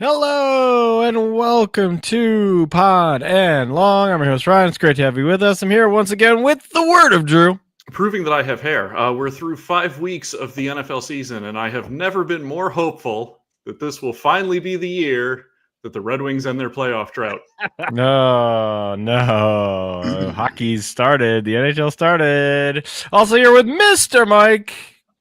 Hello and welcome to Pod and Long. I'm your host Ryan. It's great to have you with us. I'm here once again with the word of Drew. Proving that I have hair. We're through 5 weeks of the NFL season, and I have never been more hopeful that this will finally be the year that the Red Wings end their playoff drought. No. Hockey's started. The NHL started. Also here with Mr. Mike.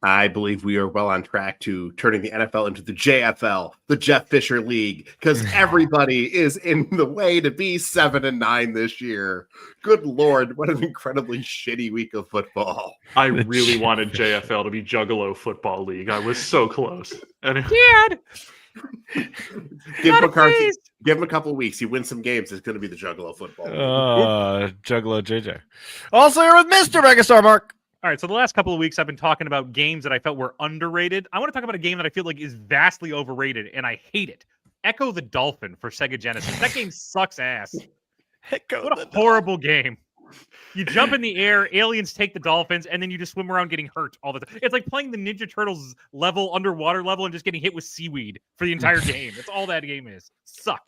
I believe we are well on track to turning the NFL into the JFL, the Jeff Fisher League, because everybody is in the way to be 7-9 this year. Good Lord, what an incredibly shitty week of football. I really wanted JFL to be Juggalo Football League. I was so close. Anyway. Dad! Give McCarthy, give him a couple of weeks. He wins some games. It's going to be the Juggalo Football League. Juggalo JJ. Also here with Mr. Megastar Mark. All right, so the last couple of weeks I've been talking about games that I felt were underrated. I want to talk about a game that I feel like is vastly overrated, and I hate it. Echo the Dolphin for Sega Genesis. That game sucks ass. What a horrible game. You jump in the air, aliens take the dolphins, and then you just swim around getting hurt all the time. It's like playing the Ninja Turtles level, underwater level, and just getting hit with seaweed for the entire game. That's all that game is. Sucks.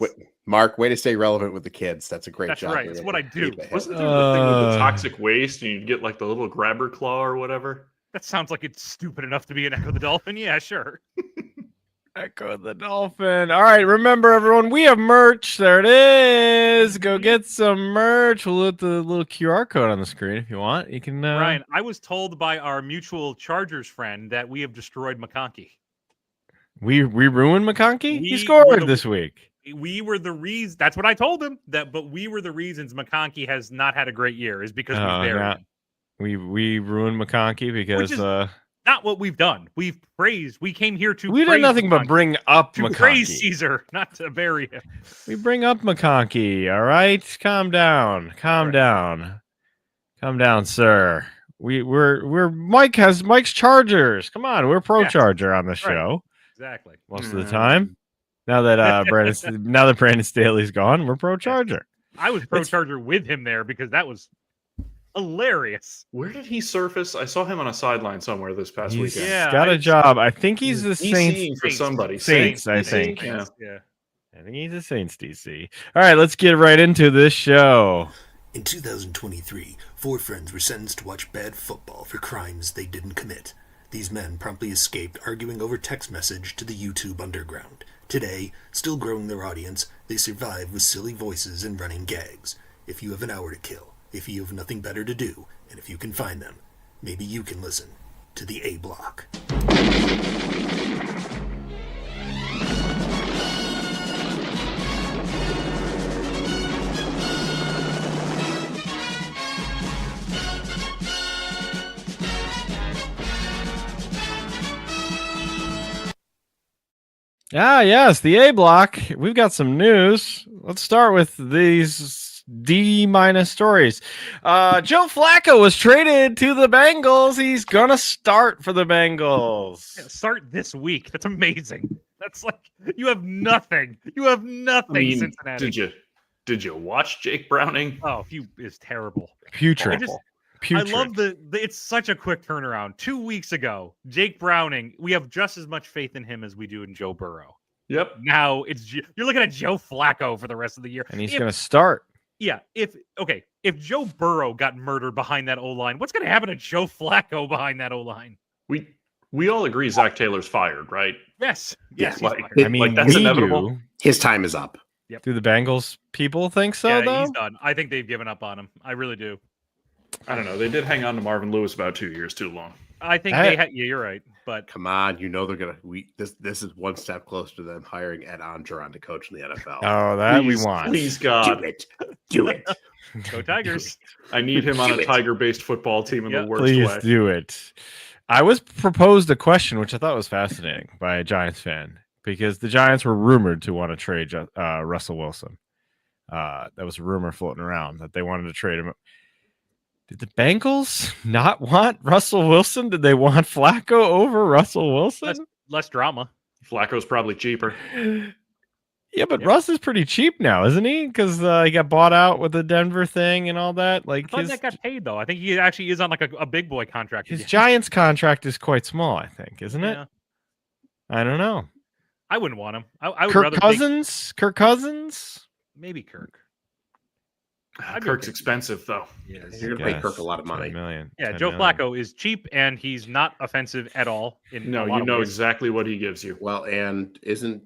Mark, way to stay relevant with the kids. That's a great job. That's right. That's what I do. Wasn't there the thing with the toxic waste, and you'd get like the little grabber claw or whatever? That sounds like it's stupid enough to be an Echo the Dolphin. Yeah, sure. Echo the Dolphin. All right, remember everyone, we have merch. There it is. Go get some merch. We'll put the little QR code on the screen if you want. You can. Ryan, I was told by our mutual Chargers friend that we have destroyed McConkey. We ruined McConkey? He scored this week. We were the reason. That's what I told him. But we were the reasons McConkey has not had a great year is because we buried him. We ruined McConkey because not what we've done. We've praised. We came here to. We did nothing but bring up McConkey. Praise Caesar, not to bury him. We bring up McConkey. All right, calm down, down, sir. We're Mike's Chargers. Come on, we're pro Charger on the show. Exactly. Most of the time. Now that Brandon Staley's gone, we're pro Charger. I was pro Charger with him there because that was hilarious. Where did he surface? I saw him on a sideline somewhere this past weekend. Yeah, got a job. I think he's the Saints for somebody. Saints, I think. Yeah. I think he's a Saints DC. All right, let's get right into this show. In 2023, 4 friends were sentenced to watch bad football for crimes they didn't commit. These men promptly escaped, arguing over text message to the YouTube underground. Today, still growing their audience, they survive with silly voices and running gags. If you have an hour to kill, if you have nothing better to do, and if you can find them, maybe you can listen to the A Block. Yes, the A Block. We've got some news. Let's start with these D- stories. Joe Flacco was traded to the Bengals. He's gonna start for the Bengals. Yeah, start this week. That's amazing. That's like you have nothing. You have nothing. Cincinnati. Did you watch Jake Browning? Oh, is terrible. Putrid. I love it's such a quick turnaround. 2 weeks ago, Jake Browning, we have just as much faith in him as we do in Joe Burrow. Yep. Now you're looking at Joe Flacco for the rest of the year. And he's going to start. Yeah. If Joe Burrow got murdered behind that O-line, what's going to happen to Joe Flacco behind that O-line? We all agree Zach Taylor's fired, right? Yes. Yeah, that's inevitable. His time is up. Yep. Do the Bengals people think so, though? He's done. I think they've given up on him. I really do. I don't know. They did hang on to Marvin Lewis about 2 years too long. I think they had. Yeah, you're right. But come on, they're gonna. This is one step closer to them hiring Ed Orgeron to coach in the NFL. Oh, that we want. Please, God, do it. Go Tigers! I need him on a Tiger-based football team in the worst way. Please do it. I was proposed a question which I thought was fascinating by a Giants fan because the Giants were rumored to want to trade Russell Wilson. That was a rumor floating around that they wanted to trade him. Did the Bengals not want Russell Wilson? Did they want Flacco over Russell Wilson? Less drama. Flacco's probably cheaper. Yeah, but Russ is pretty cheap now, isn't he? Because he got bought out with the Denver thing and all that. I thought that got paid, though. I think he actually is on like a big boy contract. His Giants contract is quite small, I think, isn't it? I don't know. I wouldn't want him. I would Kirk rather take Cousins? Kirk Cousins? maybe Kirk. Kirk's expensive though. You're going to pay Kirk a lot of money. 10 million. Yeah, 10 Joe million. Flacco is cheap and he's not offensive at all. No, you know exactly what he gives you. Well, and isn't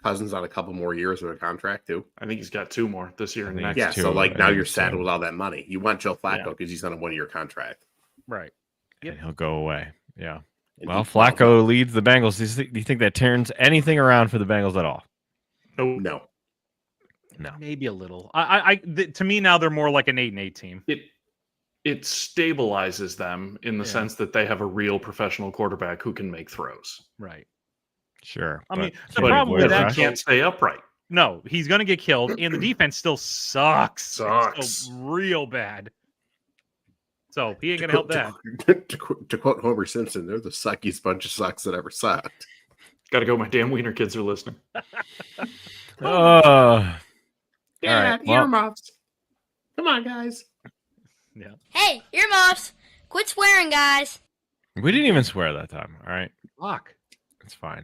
Cousins on a couple more years of a contract too? I think he's got 2 more this year I and think next. Yeah, two so of like them, now I you're think saddled so. with all that money. You want Joe Flacco Yeah. because he's on a 1-year contract. Right. And he'll go away. Yeah. And Well, he- Flacco leads the Bengals. Do you think that turns anything around for the Bengals at all? No, No. No. Maybe a little. To me now they're more like an 8-8 team. it stabilizes them in the Yeah. sense that they have a real professional quarterback who can make throws. Right. Sure. I mean, but the Kenny problem with Boyd that Rush- he can't stay upright. No, he's going to get killed, and the defense still sucks. It's Sucks. still real bad. So he ain't going to help that. To quote Homer Simpson, they're the suckiest bunch of sucks that ever sucked. Got to go. My damn wiener kids are listening. All Yeah, right, well- earmuffs. Come on, guys. Hey, earmuffs! Quit swearing, guys. we didn't even swear that time. All right. Fuck. It's fine.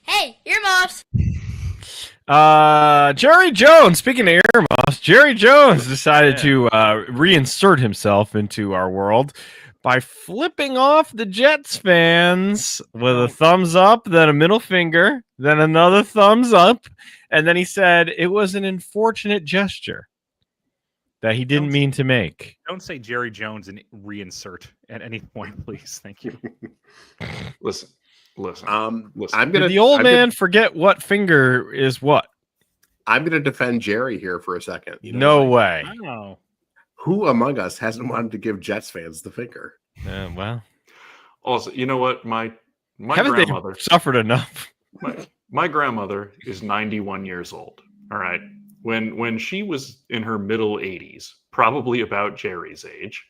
Hey, earmuffs! Jerry Jones, speaking of earmuffs, Jerry Jones decided Yeah. to reinsert himself into our world by flipping off the Jets fans with a thumbs up, then a middle finger, then another thumbs up, and then he said it was an unfortunate gesture that he didn't mean to make. Don't say Jerry Jones and reinsert at any point, please. Thank you. Listen. Listen. I'm Did gonna the old I'm man forget what finger is what? I'm gonna defend Jerry here for a second. You know No why? way. Oh. Who among us hasn't wanted to give Jets fans the finger? Well, Also, you know what? My haven't they grandmother. suffered enough? My grandmother is 91 years old. All right. When she was in her middle 80s, probably about Jerry's age,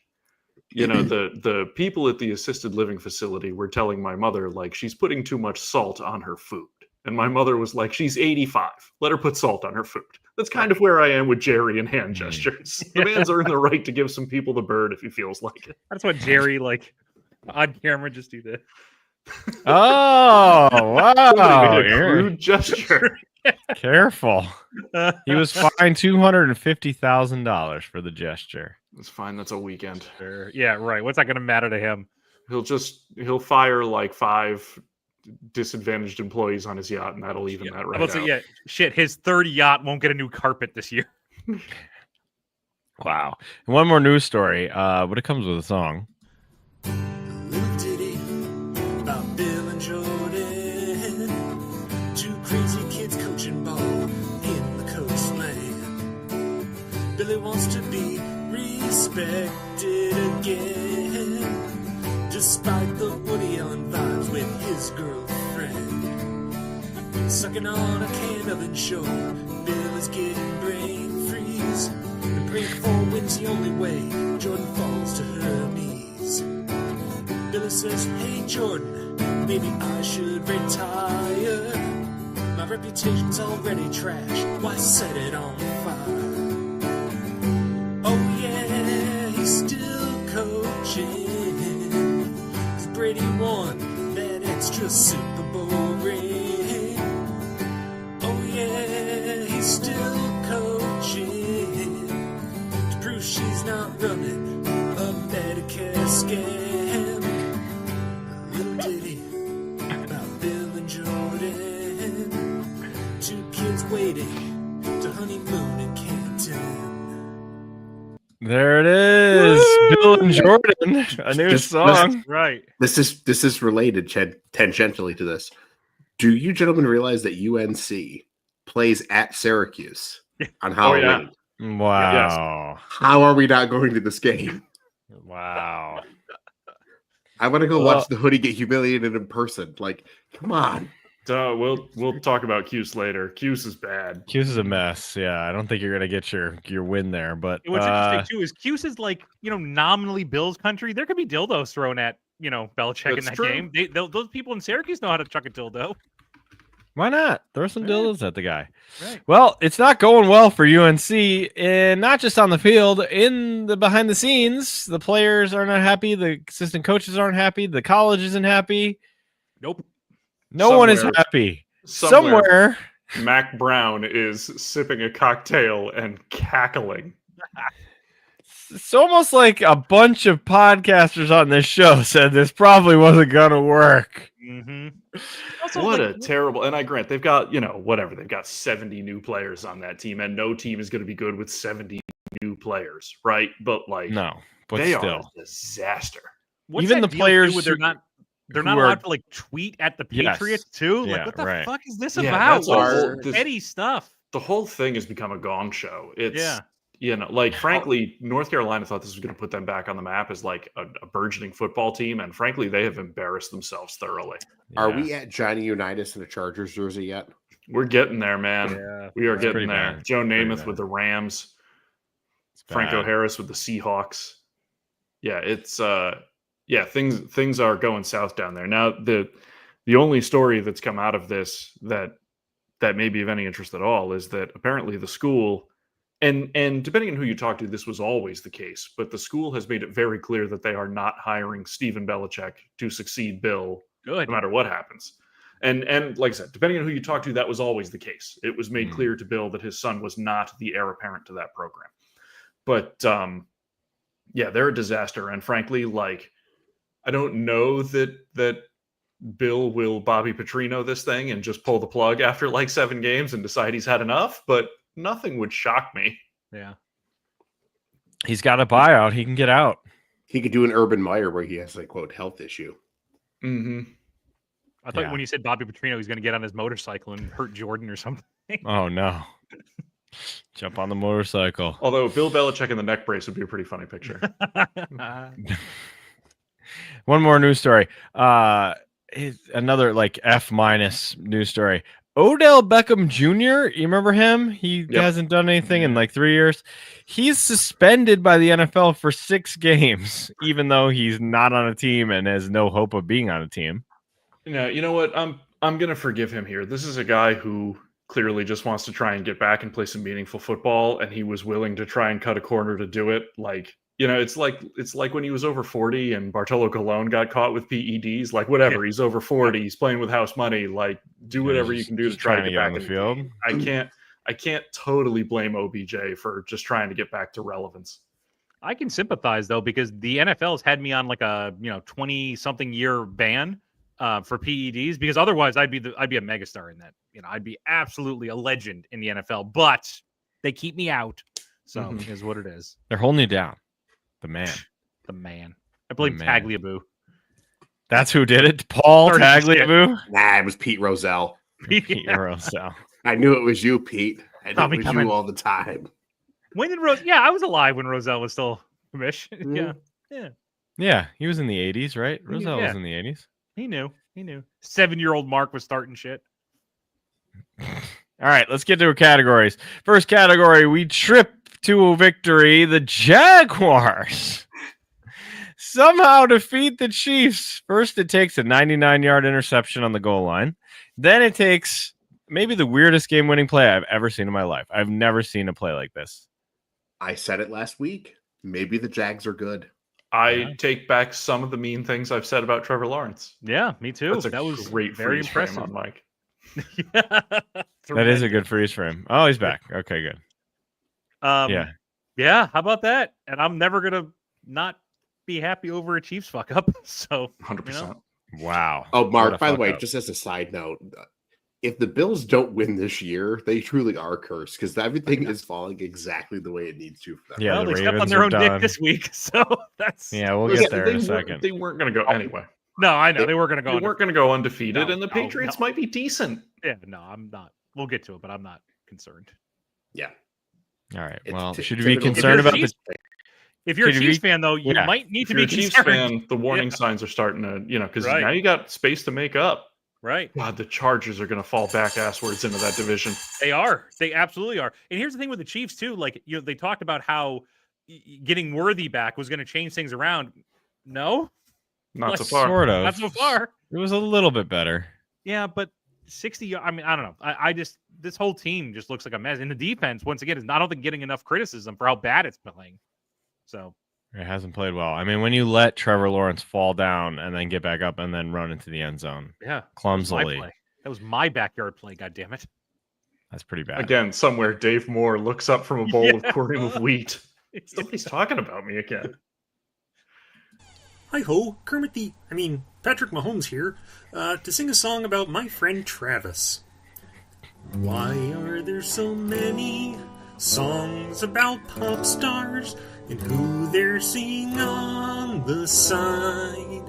you know, the people at the assisted living facility were telling my mother, like, she's putting too much salt on her food. And my mother was like, she's 85. Let her put salt on her food. That's kind of where I am with Jerry and hand gestures. The man's earned the right to give some people the bird if he feels like it. That's what Jerry, like, on camera, just do that. Oh, wow. Made a You're crude gesture. careful. He was fined $250,000 for the gesture. It's fine. That's a weekend. Sure. Yeah, right. What's that going to matter to him? He'll fire like 5 disadvantaged employees on his yacht, and that'll even that right I was out. say, yeah, shit, his 30 yacht won't get a new carpet this year. Wow. And one more news story, but it comes with a song. Little ditty about Bill and Jordan, 2 crazy kids coaching ball in the coastland. Billy wants to be respected again, despite the Woody Allen vibes with his girlfriend. Sucking on a can of Ensure, Bill is getting brain freeze, and praying for wins the only way Jordan falls to her knees. Billy says, hey Jordan, maybe I should retire. My reputation's already trash, why set it on fire? Oh yeah, he's still coaching, 'cause Brady won that extra Super Bowl ring. Oh yeah, he's still coaching, to prove she's not running a Medicare scam. Little ditty about Bill and Jordan, 2 kids waiting to honeymoon in Canton. There it is. Bill and Jordan, a new Just- song. Right. This is related tangentially to this. Do you gentlemen realize that UNC plays at Syracuse on Halloween? yeah. Wow. How are we not going to this game? Wow. I want to go Well- watch the hoodie get humiliated in person. Like, come on. We'll talk about Cuse later. Cuse is bad. Cuse is a mess. Yeah, I don't think you're gonna get your win there. But And what's interesting, too, is Cuse is like, nominally Bills country. There could be dildos thrown at, Belichick in That's that true. game. Those people in Syracuse know how to chuck a dildo. why not throw some dildos at the guy? Right. Well, it's not going well for UNC, and not just on the field. In the behind the scenes, the players are not happy. The assistant coaches aren't happy. The college isn't happy. Nope. No one is Somewhere- happy. Somewhere, Somewhere. Mac Brown is sipping a cocktail and cackling. It's almost like a bunch of podcasters on this show said this probably wasn't gonna work. Mm-hmm. What a terrible, and I grant they've got, whatever, they've got 70 new players on that team, and no team is going to be good with 70 new players, right? But like, No, but they are still. a disaster. Even the players where they're not who allowed are- to like tweet at the Yes. Patriots too. Like, Yeah, what the right. fuck is this Yeah, about? that's What our- is this- petty stuff? The whole thing has become a gong show. It's, Yeah. frankly, North Carolina thought this was going to put them back on the map as like a burgeoning football team, and frankly, they have embarrassed themselves thoroughly. Are Yeah. we at Johnny Unitas in a Chargers jersey yet? We're getting there, man. Yeah. We are It's getting pretty there. bad. Joe Pretty Namath bad. with the Rams. It's Franco bad. Harris with the Seahawks. Yeah, it's things are going south down there. Now the only story that's come out of this that may be of any interest at all is that apparently the school and depending on who you talk to, this was always the case, but the school has made it very clear that they are not hiring Stephen Belichick to succeed Bill Good. no matter what happens. And like I said, depending on who you talk to, that was always the case. It was made clear to Bill that his son was not the heir apparent to that program. But yeah, they're a disaster. And frankly, like, I don't know that Bill will Bobby Petrino this thing and just pull the plug after like 7 games and decide he's had enough, but nothing would shock me. Yeah. He's got a buyout. He can get out. He could do an Urban Meyer where he has a quote health issue. Mm-hmm. I thought Yeah. when you said Bobby Petrino, he's going to get on his motorcycle and hurt Jordan or something. Oh no. Jump on the motorcycle. Although Bill Belichick in the neck brace would be a pretty funny picture. One more news story. Another like F- news story. Odell Beckham Jr. You remember him? He Yep. hasn't done anything in like 3 years. He's suspended by the NFL for 6 games, even though he's not on a team and has no hope of being on a team. You know what? I'm gonna forgive him here. This is a guy who clearly just wants to try and get back and play some meaningful football, and he was willing to try and cut a corner to do it. Like, it's like when he was over 40 and Bartolo Colon got caught with PEDs. Like, whatever, he's over 40, he's playing with house money. Like, do whatever you can do to Just try to trying get back on the in field. I can't totally blame OBJ for just trying to get back to relevance. I can sympathize though, because the NFL's had me on like a 20-something year ban for PEDs, because otherwise I'd be a megastar in that. I'd be absolutely a legend in the NFL, but they keep me out. So Mhm. is what it is. They're holding you down. The man. The man. I blame man. Tagliabue. That's who did it. Paul 30%. Tagliabue. Nah, it was Pete Rozelle. Pete Rozelle. I knew it was you, Pete. I knew Tommy it was coming. you all the time. When did Yeah, I was alive when Roselle was still commish. Yeah, Yeah, he was in the 80s, right? Rozelle Yeah. was in the 80s. he knew. 7-year-old Mark was starting shit. All right, let's get to our categories. First category, we trip to a victory. The Jaguars somehow defeat the Chiefs. First, it takes a 99-yard interception on the goal line. Then it takes maybe the weirdest game-winning play I've ever seen in my life. I've never seen a play like this. I said it last week. Maybe the Jags are good. I take back some of the mean things I've said about Trevor Lawrence. Yeah, me too. That's a That was great very freeze frame impressive. on Mike. That is a good freeze for him. Oh, he's back. Okay, good. Yeah. Yeah, how about that? And I'm never gonna not be happy over a Chiefs fuck up. So 100%. Wow. Oh, What Mark, a by the fuck way, up. just as a side note, if the Bills don't win this year, they truly are cursed because everything is falling exactly the way it needs to for them. Yeah, well, the they stepped on Ravens their are own dick done. this week. So that's Yeah, we'll Listen, get there in a they second. They weren't going to go anyway. no, I know they were gonna go. They under- weren't going to go undefeated, No, and the no, Patriots no. might be decent. Yeah, no, I'm not. We'll get to it, but I'm not concerned. Yeah. All right. It's Well, ty- should we be typical concerned Chiefs- about the If you're a Could you Chiefs be- fan, though, you Yeah. might need If to you're a be Chiefs concerned. fan, the warning Yeah. signs are starting to, because Right. now you got space to make up. Right. God, the Chargers are going to fall back asswards into that division. They are. They absolutely are. And here's the thing with the Chiefs too. Like they talked about how getting Worthy back was going to change things around. No, Not so Like, far. sort of? not so far. It was a little bit better. Yeah, but 60. I mean, I don't know. I just this whole team just looks like a mess. And the defense, once again, is I don't think getting enough criticism for how bad it's playing. So It hasn't played well. I mean, when you let Trevor Lawrence fall down and then get back up and then run into the end zone Yeah, clumsily, that was my backyard play. God damn it! that's pretty bad. Again, somewhere Dave Moore looks up from a bowl of corn of wheat. Somebody's talking about me again. Hi ho, Patrick Mahomes here, to sing a song about my friend Travis. Why are there so many songs about pop stars and who they're seeing on the side?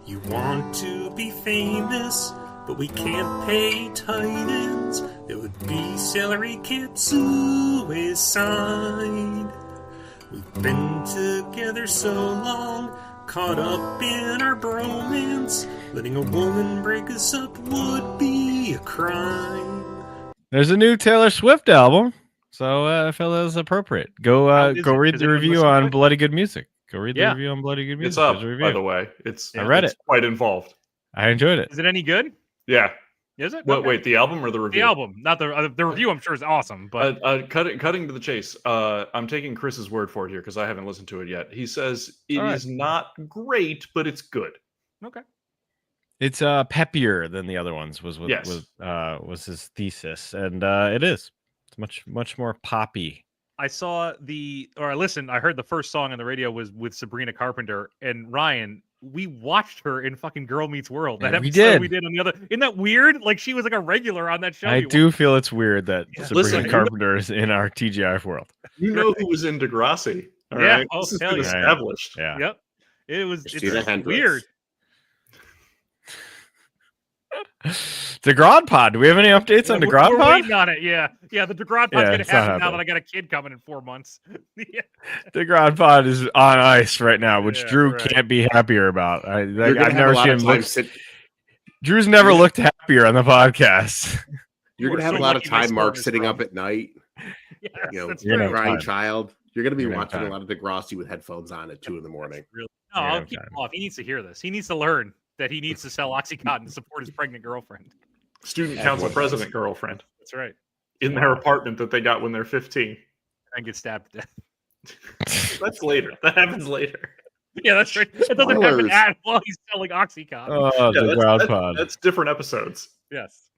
You want to be famous, but we can't pay tight ends. It would be salary cap suicide. We've been together so long, caught up in our bromance. Letting a woman break us up would be a crime. There's a new Taylor Swift album, so I felt that was appropriate. Go read the review on Bloody Good Music. Go read the review on Bloody Good Music. It's up, There's a review. by the way. I read it. Quite involved. I enjoyed it. Is it any good? Yeah. Is it? What? Okay. Wait, the album or the review? The album, not the review. I'm sure is awesome, but cutting to the chase. I'm taking Chris's word for it here because I haven't listened to it yet. He says it is not great, but it's good. Okay. It's peppier than the other ones was his thesis, and it is. It's much more poppy. I heard the first song on the radio was with Sabrina Carpenter, and Ryan, we watched her in fucking Girl Meets World. That episode we did on the other. Isn't that weird? Like she was like a regular on that show. I do feel it's weird that Sabrina Listen, Carpenter is in our TGIF world. You know who was in Degrassi? All Yeah. right? Oh, This has hell been yeah. established. Yeah. Yep. It's Christina Hendricks. weird. DeGrod Pod. Do we have any updates on DeGrod We're Pod? waiting on it. Yeah. The DeGrod Pod's gonna it's not happen now happening. that I got a kid coming in 4 months. Yeah. DeGrod Pod is on ice right now, which Yeah, Drew right. can't be happier about. I've You're gonna have never a lot seen of him time look. sit- Drew's never looked happier on the podcast. You're You gonna are have so a lot of lucky my time, Mark, sperm is sitting up from. at night. Yes, You know, that's You're true. gonna have crying time. child. You're gonna be You're gonna have watching a time. lot of Degrassi with headphones on at 2 a.m. Really. You're No, I'll gonna keep have him off. He needs to hear this. He needs to learn that he needs to sell OxyContin to support his pregnant girlfriend. Student As council one president does. girlfriend That's right. in their apartment that they got when they're 15. And get stabbed to death. That's later. That happens later. Yeah, that's right. It doesn't happen Spoilers. while he's selling OxyContin. Oh, Yeah, DeGrod Pod. that's different episodes. Yes.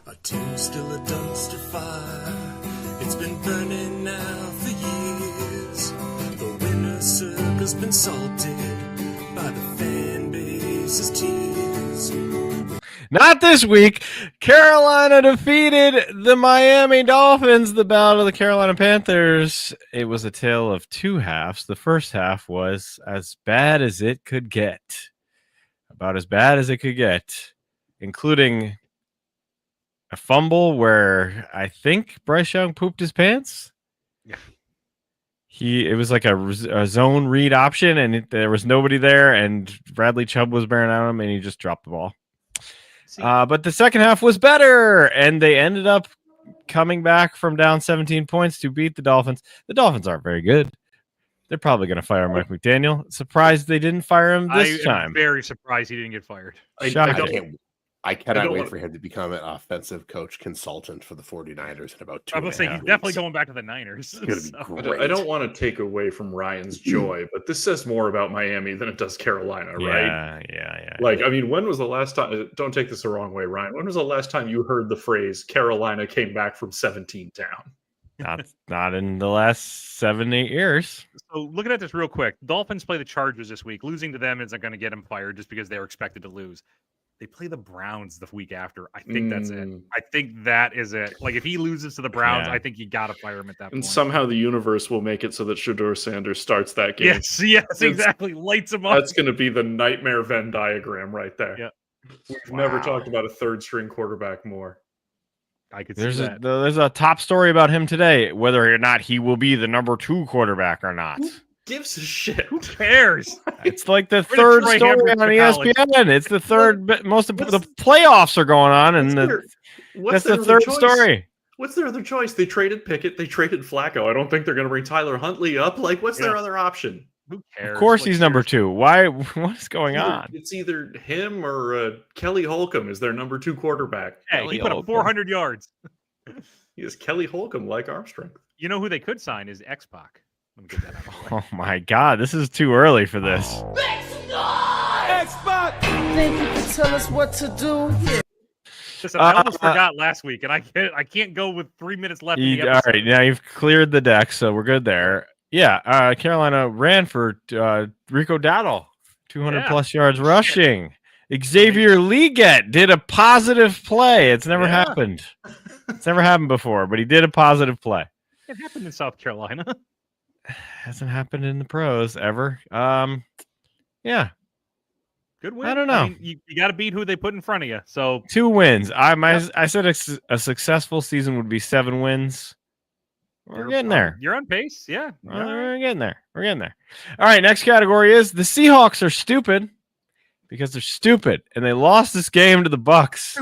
A team's still a dumpster fire. It's been burning now for years. The winner circle's been salted by the fan base's tears. Not this week. Carolina defeated the Miami Dolphins, the battle of the Carolina Panthers. It was a tale of two halves. The first half was as bad as it could get. About as bad as it could get, including a fumble where I think Bryce Young pooped his pants. It was like a zone read option, and there was nobody there, and Bradley Chubb was bearing on him, and he just dropped the ball. But the second half was better, and they ended up coming back from down 17 points to beat the Dolphins. The Dolphins aren't very good. They're probably going to fire Mike McDaniel. Surprised they didn't fire him this time. I'm very surprised he didn't get fired. Shocking. I cannot don't wait want- for him to become an offensive coach consultant for the 49ers in about 2 I was and a say half he's definitely weeks. going back to the Niners. It's gonna be So- great. I don't want to take away from Ryan's joy, but this says more about Miami than it does Carolina, right? Yeah. Like, I mean, when was the last time? Don't take this the wrong way, Ryan. When was the last time you heard the phrase "Carolina came back from 17 down"? Not in the last 7-8 years. So looking at this real quick, Dolphins play the Chargers this week. Losing to them isn't going to get them fired just because they were expected to lose. They play the Browns the week after. I think that's it. I think that is it. Like if he loses to the Browns, Yeah. I think you got to fire him at that And point. somehow the universe will make it so that Shador Sanders starts that game. Yes, exactly. Lights him up. That's going to be the nightmare Venn diagram right there. Yeah. We've never talked about a third string quarterback more. I could see There's that. there's a top story about him today, whether or not he will be the number 2 quarterback or not. Gives a shit. Who cares? It's like the We're gonna third Troy story Hendricks on to college. ESPN. It's the third. Most of the what's- playoffs are going on, and What's that's their the other third choice? story. What's their other choice? They traded Pickett. They traded Flacco. I don't think they're going to bring Tyler Huntley up. Like, what's their Yeah. other option? Who cares? Of course, Like, he's number seriously. 2. Why? What is going on? It's either him or Kelly Holcomb is their number 2 quarterback. Hey, Kelly he put up Holcomb. 400 yards. He is Kelly Holcomb like Armstrong. You know who they could sign is X-Pac. Let me get that out of the way. Oh my God, this is too early for this. Think you can tell us what to do? Listen, I almost forgot last week, and I can't go with 3 minutes left in the All episode. right, now you've cleared the deck, so we're good there. Yeah, Carolina ran for Rico Dowdle, 200 plus yards rushing. Xavier Leggett did a positive play. It's never happened. It's never happened before, but he did a positive play. It happened in South Carolina. Hasn't happened in the pros ever. Yeah. Good win. I don't know. You got to beat who they put in front of you. So 2 wins. I said a successful season would be 7 wins. We're getting there. You're on pace. Yeah. We're getting there. We're getting there. All right. Next category is the Seahawks are stupid because they're stupid and they lost this game to the Bucks.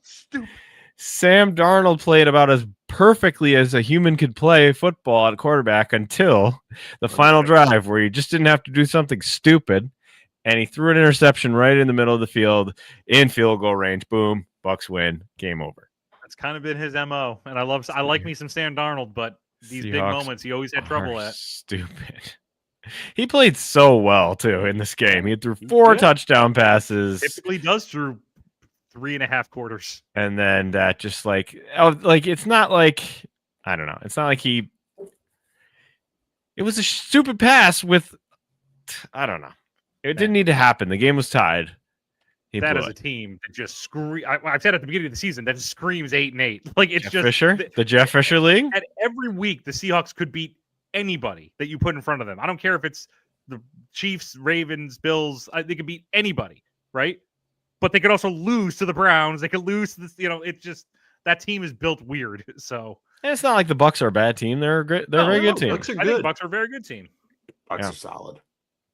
Stupid. Sam Darnold played about as perfectly as a human could play football at quarterback until the final drive where he just didn't have to do something stupid. And he threw an interception right in the middle of the field in field goal range. Boom. Bucks win. Game over. That's kind of been his MO. And I like me some Sam Darnold, but these big moments he always had trouble at. Stupid. He played so well too in this game. He threw 4 touchdown passes. Typically does through 3.5 quarters. And then that just it's not like, I don't know. It's not like it was a stupid pass with, I don't know. It didn't need to happen. The game was tied. That is a team that just scream. I've said at the beginning of the season that screams 8-8. Like it's Jeff Fisher, the Jeff Fisher League. At every week, the Seahawks could beat anybody that you put in front of them. I don't care if it's the Chiefs, Ravens, Bills. They could beat anybody, right? But they could also lose to the Browns. They could lose to this. It's just that team is built weird. So and it's not like the Bucks are a bad team. They're a great. They're a very good team. Bucks are I think Bucks are a very good team. Bucks are solid.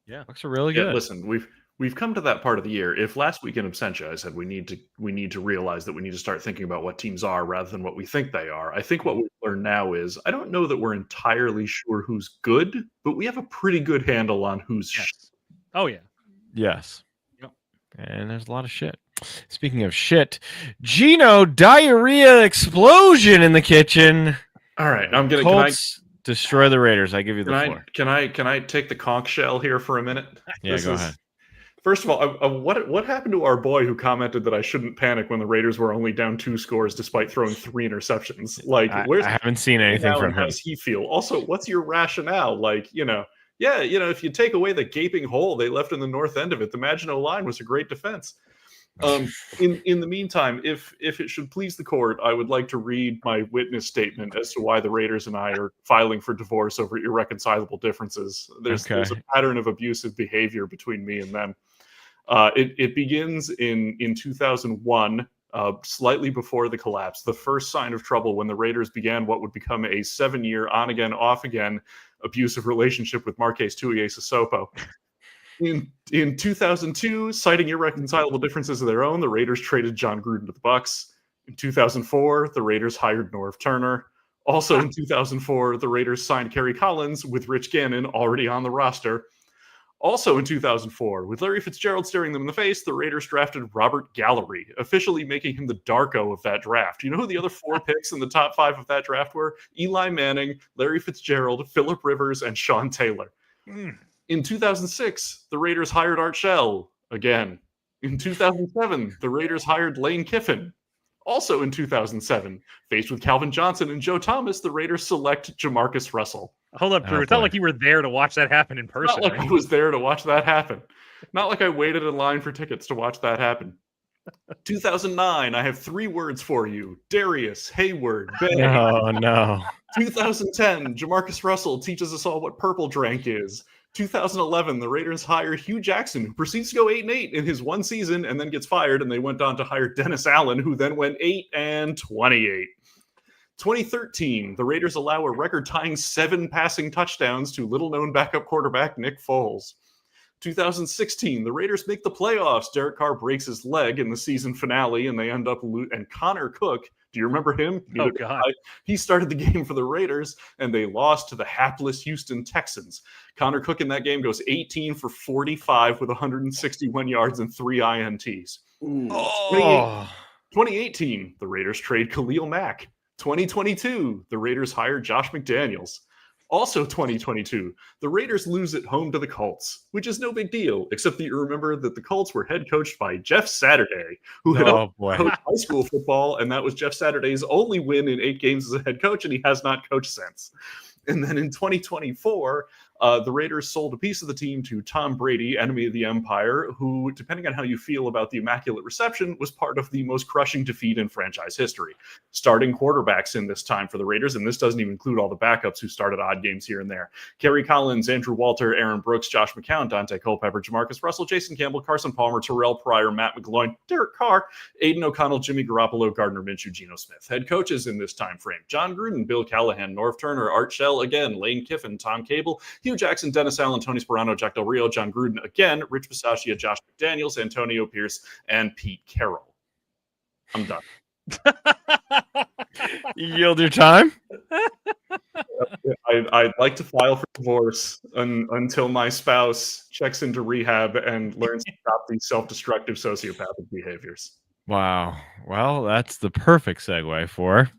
Yeah, Bucks are really good. Listen, we've come to that part of the year. If last week in Absentia I said we need to realize that we need to start thinking about what teams are rather than what we think they are. I think what we've learned now is I don't know that we're entirely sure who's good, but we have a pretty good handle on who's Oh yeah. Yes. Yep. And there's a lot of shit. Speaking of shit, Gino diarrhea explosion in the kitchen. All right, I'm gonna Colts destroy the Raiders. I give you the floor. Can I take the conch shell here for a minute? Yeah, go ahead. First of all, what happened to our boy who commented that I shouldn't panic when the Raiders were only down 2 scores despite throwing 3 interceptions? Like, I haven't seen anything from him. How does he feel? Also, what's your rationale? Like, if you take away the gaping hole they left in the north end of it, the Maginot Line was a great defense. In the meantime, if it should please the court, I would like to read my witness statement as to why the Raiders and I are filing for divorce over irreconcilable differences. There's a pattern of abusive behavior between me and them. It begins in 2001, slightly before the collapse, the first sign of trouble when the Raiders began what would become a 7-year on-again, off-again abusive relationship with Marques Tuiasosopo. In 2002, citing irreconcilable differences of their own, the Raiders traded John Gruden to the Bucks. In 2004, the Raiders hired Norv Turner. Also in 2004, the Raiders signed Kerry Collins with Rich Gannon already on the roster. Also in 2004, with Larry Fitzgerald staring them in the face, the Raiders drafted Robert Gallery, officially making him the Darko of that draft. You know who the other 4 picks in the top 5 of that draft were? Eli Manning, Larry Fitzgerald, Phillip Rivers, and Sean Taylor. In 2006, the Raiders hired Art Shell again. In 2007, the Raiders hired Lane Kiffin. Also in 2007, faced with Calvin Johnson and Joe Thomas, the Raiders select Jamarcus Russell. Hold up, Drew. It's not like you were there to watch that happen in person. Not like I was there to watch that happen. Not like I waited in line for tickets to watch that happen. 2009, I have 3 words for you. Darius, Hayward, Bay. Oh, no. 2010, Jamarcus Russell teaches us all what purple drank is. 2011, the Raiders hire Hugh Jackson, who proceeds to go 8-8 in his 1 season and then gets fired, and they went on to hire Dennis Allen, who then went 8-28. 2013, the Raiders allow a record-tying 7 passing touchdowns to little-known backup quarterback Nick Foles. 2016, the Raiders make the playoffs. Derek Carr breaks his leg in the season finale, and they end up and Connor Cook, do you remember him? Oh, God. He started the game for the Raiders, and they lost to the hapless Houston Texans. Connor Cook in that game goes 18 for 45 with 161 yards and 3 INTs. 2018, the Raiders trade Khalil Mack. 2022, the Raiders hire Josh McDaniels. Also 2022, the Raiders lose at home to the Colts, which is no big deal, except that you remember that the Colts were head coached by Jeff Saturday, who had Oh boy. coached high school football, and that was Jeff Saturday's only win in 8 games as a head coach, and he has not coached since. And then in 2024, the Raiders sold a piece of the team to Tom Brady, enemy of the empire, who, depending on how you feel about the Immaculate Reception, was part of the most crushing defeat in franchise history. Starting quarterbacks in this time for the Raiders, and this doesn't even include all the backups who started odd games here and there. Kerry Collins, Andrew Walter, Aaron Brooks, Josh McCown, Dante Culpepper, Jamarcus Russell, Jason Campbell, Carson Palmer, Terrell Pryor, Matt McGloin, Derek Carr, Aiden O'Connell, Jimmy Garoppolo, Gardner Minshew, Geno Smith. Head coaches in this time frame: John Gruden, Bill Callahan, Norv Turner, Art Shell again, Lane Kiffin, Tom Cable, Hugh Jackson, Dennis Allen, Tony Sperano, Jack Del Rio, John Gruden again, Rich Bisaccia, Josh McDaniels, Antonio Pierce, and Pete Carroll. I'm done. You yield your time. I'd like to file for divorce until my spouse checks into rehab and learns to stop these self-destructive sociopathic behaviors. Wow. Well, that's the perfect segue for.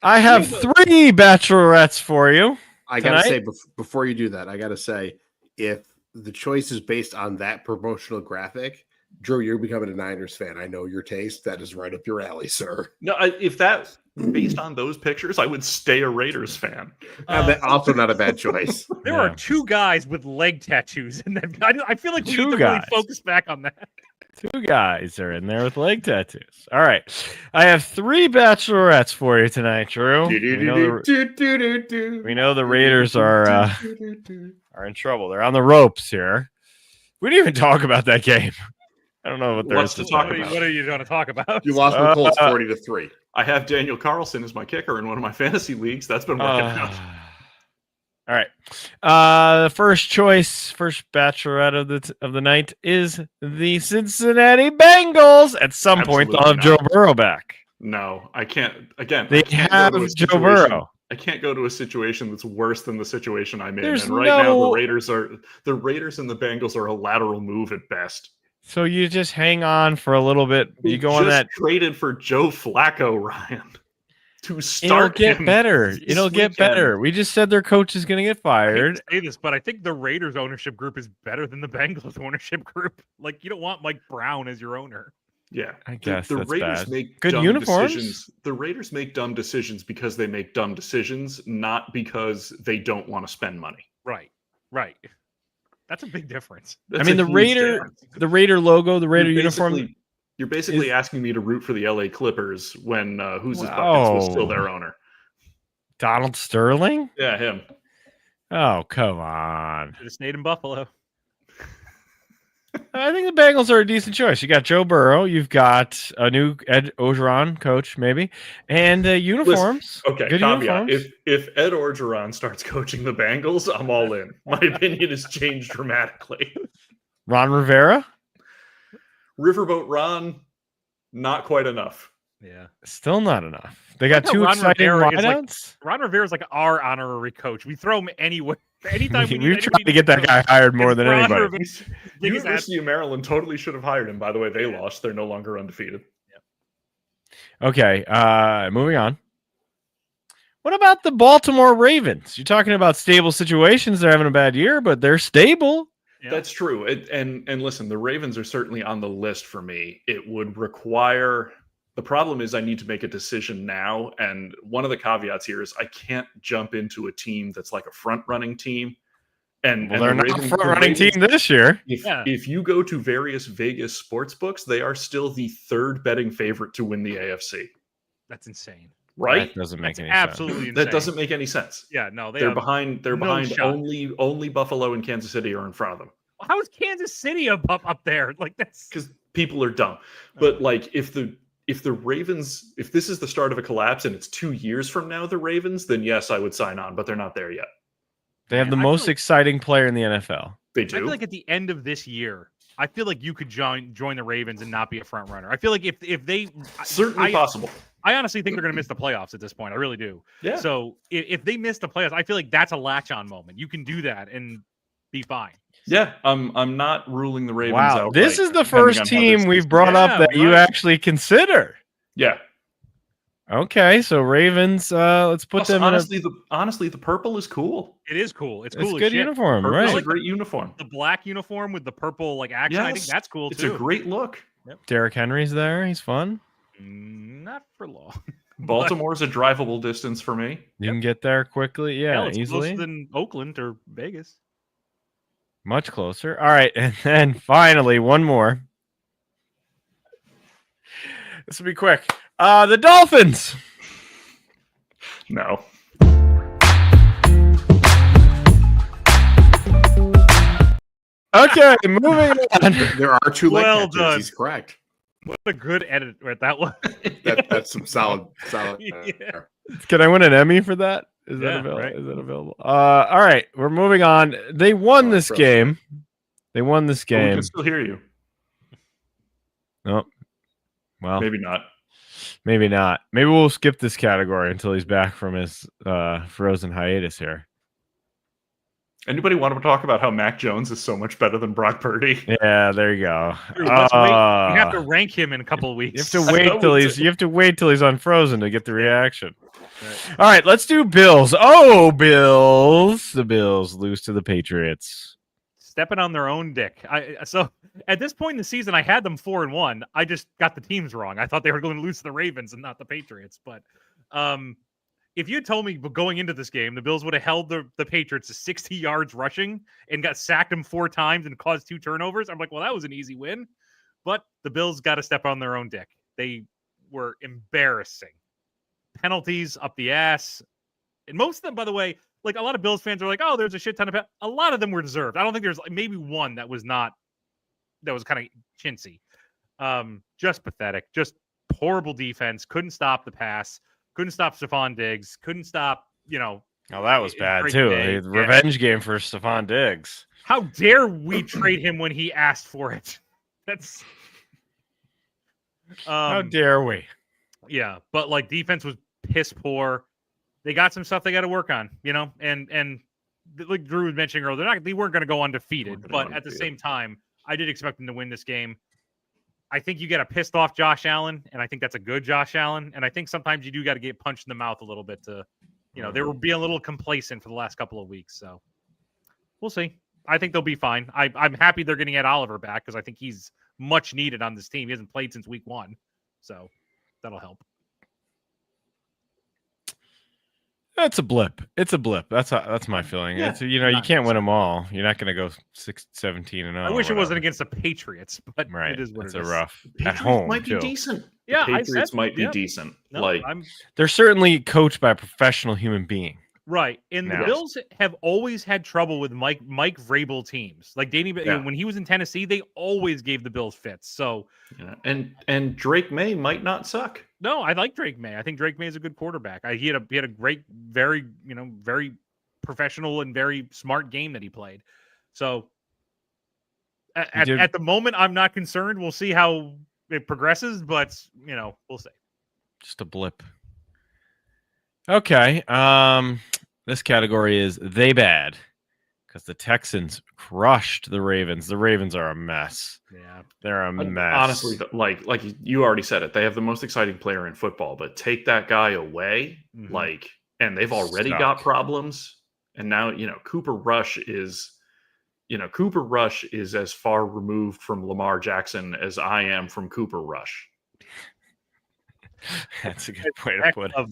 I have 3 bachelorettes for you. I gotta Tonight? say before you do that, I gotta say, if the choice is based on that promotional graphic, Drew, you're becoming a Niners fan. I know your taste. That is right up your alley, sir. No, if that based on those pictures, I would stay a Raiders fan. Also not a bad choice. There Yeah. are 2 guys with leg tattoos, and I feel like we 2 need to guys. really focus back on that. 2 guys are in there with leg tattoos. All right. I have 3 bachelorettes for you tonight, Drew. We know the Raiders are in trouble. They're on the ropes here. We didn't even talk about that game. I don't know what there What's is to talk talk about? What are you going to talk about? You lost the Colts 40-3. I have Daniel Carlson as my kicker in one of my fantasy leagues. That's been working out. All right. The first bachelorette of the night is the Cincinnati Bengals. At some point, they'll have Absolutely Joe Burrow back. No, I can't. Again, They I can't go have to a Joe situation- Burrow. I can't go to a situation that's worse than the situation I'm in. There's And right now, no- the Raiders and the Bengals are a lateral move at best. So you just hang on for a little bit. You go on just that. traded for Joe Flacco, Ryan, to It'll start get him better. this It'll get weekend. better. We just said their coach is going to get I hate fired. to say this, but I think the Raiders ownership group is better than the Bengals ownership group. Like, you don't want Mike Brown as your owner. Yeah, I guess the that's Raiders bad. make Good dumb uniforms. decisions. The Raiders make dumb decisions because they make dumb decisions, not because they don't want to spend money. Right. That's a big difference. That's I mean, a the huge Raider, difference. the Raider logo, the Raider You're uniform. basically- You're basically is- asking me to root for the LA Clippers when Who's His Buckets was still their owner. Donald Sterling. Yeah, him. Oh, come on. Should have stayed in Buffalo. I think the Bengals are a decent choice. You got Joe Burrow. You've got a new Ed Orgeron coach, maybe, and uniforms. Okay, Good caveat. uniforms. If Ed Orgeron starts coaching the Bengals, I'm all in. My opinion has changed dramatically. Ron Rivera, Riverboat Ron, not quite enough. Yeah. still not enough. They got how 2 Ron exciting Rivera is like- wideouts. Ron Rivera's like our honorary coach. We throw him anywhere. Anytime we need We've tried to get that guy hired more than Ron anybody. Rivera's biggest University of Maryland totally should have hired him. By the way, they lost. They're no longer undefeated. Okay, moving on. What about the Baltimore Ravens? You're talking about stable situations. They're having a bad year, but they're stable. Yeah. That's true. And listen, the Ravens are certainly on the list for me. It would require. The problem is I need to make a decision now. And one of the caveats here is I can't jump into a team that's like a front running team. And, Well, and they're the not Ravens- front the running Ravens- team this year. If you go to various Vegas sports books, they are still the 3rd betting favorite to win the AFC. That's insane. Right? That doesn't make That's any sense. absolutely insane. That doesn't make any sense. Yeah, no, They're have- behind. They're no behind. shot. Only Buffalo and Kansas City are in front of them How is Kansas City up there? Like that's because people are dumb. But like, if the Ravens, if this is the start of a collapse and it's 2 years from now, the Ravens, then yes, I would sign on. But they're not there yet. They have Man, the I most feel- exciting player in the NFL. They I do. feel like at the end of this year, I feel like you could join the Ravens and not be a front runner. I feel like if they Certainly possible. I honestly think they're going to miss the playoffs at this point. I really do. Yeah. So if they miss the playoffs, I feel like that's a latch-on moment. You can do that and be fine. Yeah, I'm not ruling the Ravens Wow, out. this is the first team we've brought up that you actually consider. Yeah. Okay, so Ravens. Let's put them. Honestly, the purple is cool. It is cool. It's It's cool. a as good shit. uniform, Purple's right? a great uniform. The black uniform with the purple like action. I think Yes, that's cool It's too. a great look. Derrick Henry's there. He's fun. Not for long. Baltimore's a drivable distance for me. You can get there quickly. Yeah, Hell, it's easily. closer than Oakland or Vegas. Much closer. All right, and then finally one more. This will be quick. The Dolphins. No. Okay, moving on. There are two leg Well catchers. done. He's correct. What a good edit right that was. That's some solid. Yeah. Can I win an Emmy for that? Is Yeah, that available? right. Is that available? All right, we're moving on. They won this bro. game. They won this We game. can still hear you. Oh, well, Maybe not. maybe not. Maybe we'll skip this category until he's back from his frozen hiatus here. Anybody want to talk about how Mac Jones is so much better than Brock Purdy? Yeah, there you go. Let's wait. We have to rank him in a couple of You weeks. have to I wait know till we he's. do. You have to wait till he's unfrozen to get the reaction. All right, let's do Bills. Oh, Bills! The Bills lose to the Patriots. Stepping on their own dick. So at this point in the season, I had them 4-1. I just got the teams wrong. I thought they were going to lose to the Ravens and not the Patriots. But if you had told me going into this game, the Bills would have held the Patriots to 60 yards rushing and got sacked them 4 times and caused 2 turnovers, I'm like, well, that was an easy win. But the Bills got to step on their own dick. They were embarrassing. Penalties up the ass. And most of them, by the way, like a lot of Bills fans are like, oh, there's a shit ton of a lot of them were deserved. I don't think there's maybe one that was kind of chintzy. Just pathetic. Just horrible defense. Couldn't stop the pass. Couldn't stop Stephon Diggs. Couldn't stop, Oh, that was bad Great too. day. The Yeah. revenge game for Stephon Diggs. How dare we trade him when he asked for it? That's How dare we? yeah, but like defense was piss poor. They got some stuff they got to work on, and like Drew was mentioning earlier, they weren't going to go undefeated, Weren't gonna but go at the undefeated. same time, I did expect them to win this game. I think you get a pissed off Josh Allen, and I think that's a good Josh Allen, and I think sometimes you do got to get punched in the mouth a little bit to, they were being a little complacent for the last couple of weeks, so we'll see. I think they'll be fine. I'm happy they're getting Ed Oliver back because I think he's much needed on this team. He hasn't played since week 1, so that'll help. That's a blip. It's a blip. That's my feeling. Yeah, It's you can't win them all. You're not going to go 17-0. I wish it wasn't against the Patriots, but right. it is what It's it a is. rough at Patriots home might be too. decent. Yeah, the I Patriots said- might be yeah. decent. No, I'm They're certainly coached by a professional human being. right. And the Now- Bills have always had trouble with Mike Vrabel teams. Like dating Yeah. when he was in Tennessee, they always gave the Bills fits. So and Drake May might not suck. no, I like Drake May. I think Drake May is a good quarterback. He had a great, very very professional and very smart game that he played. So did- at the moment, I'm not concerned. We'll see how it progresses, but we'll see. Just a blip. Okay. This category is they bad because the Texans crushed the Ravens. The Ravens are a mess. Yeah. They're a mess. Honestly, like you already said it, they have the most exciting player in football. But take that guy away, Mhm. and they've already Stuck. got problems. And now Cooper Rush is as far removed from Lamar Jackson as I am from Cooper Rush. That's a good way to put it. Of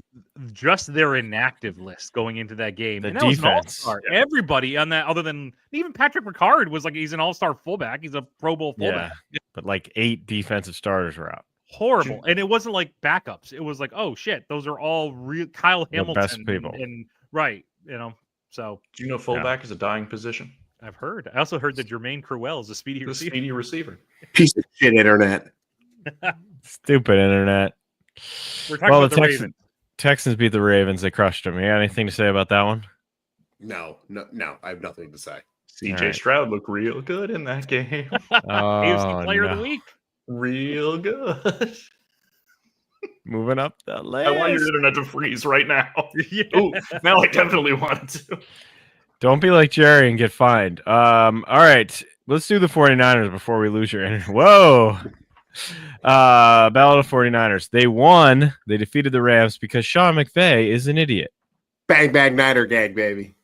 just their inactive list going into that game. The And that was an defense. all-star. Everybody on that, other than even Patrick Ricard, was like he's an all-star fullback. He's a Pro Bowl Yeah, fullback. but like 8 defensive starters were out. Horrible. And it wasn't like backups. It was like, oh shit, those are all real Kyle The Hamilton. best people. And right, so Do you know fullback is a dying position? I've heard. I also heard that Jermaine Cruel is a speedy The receiver. speedy receiver. Piece of shit internet. Stupid internet. We're talking Well, about the the Texans- Ravens. Texans beat the Ravens. They crushed them. You got anything to say about that one? No. I have nothing to say. CJ right. Stroud looked real good in that game. AFC Player of no. the Week. Real good. Moving up the list. I want your internet to freeze right now. Yeah. Oh, now I definitely want to. Don't be like Jerry and get fined. All right. Let's do the 49ers before we lose your internet. Whoa. Ballot of 49ers. They won. They defeated the Rams because Sean McVay is an idiot. Bang, bang, Niner gang, baby.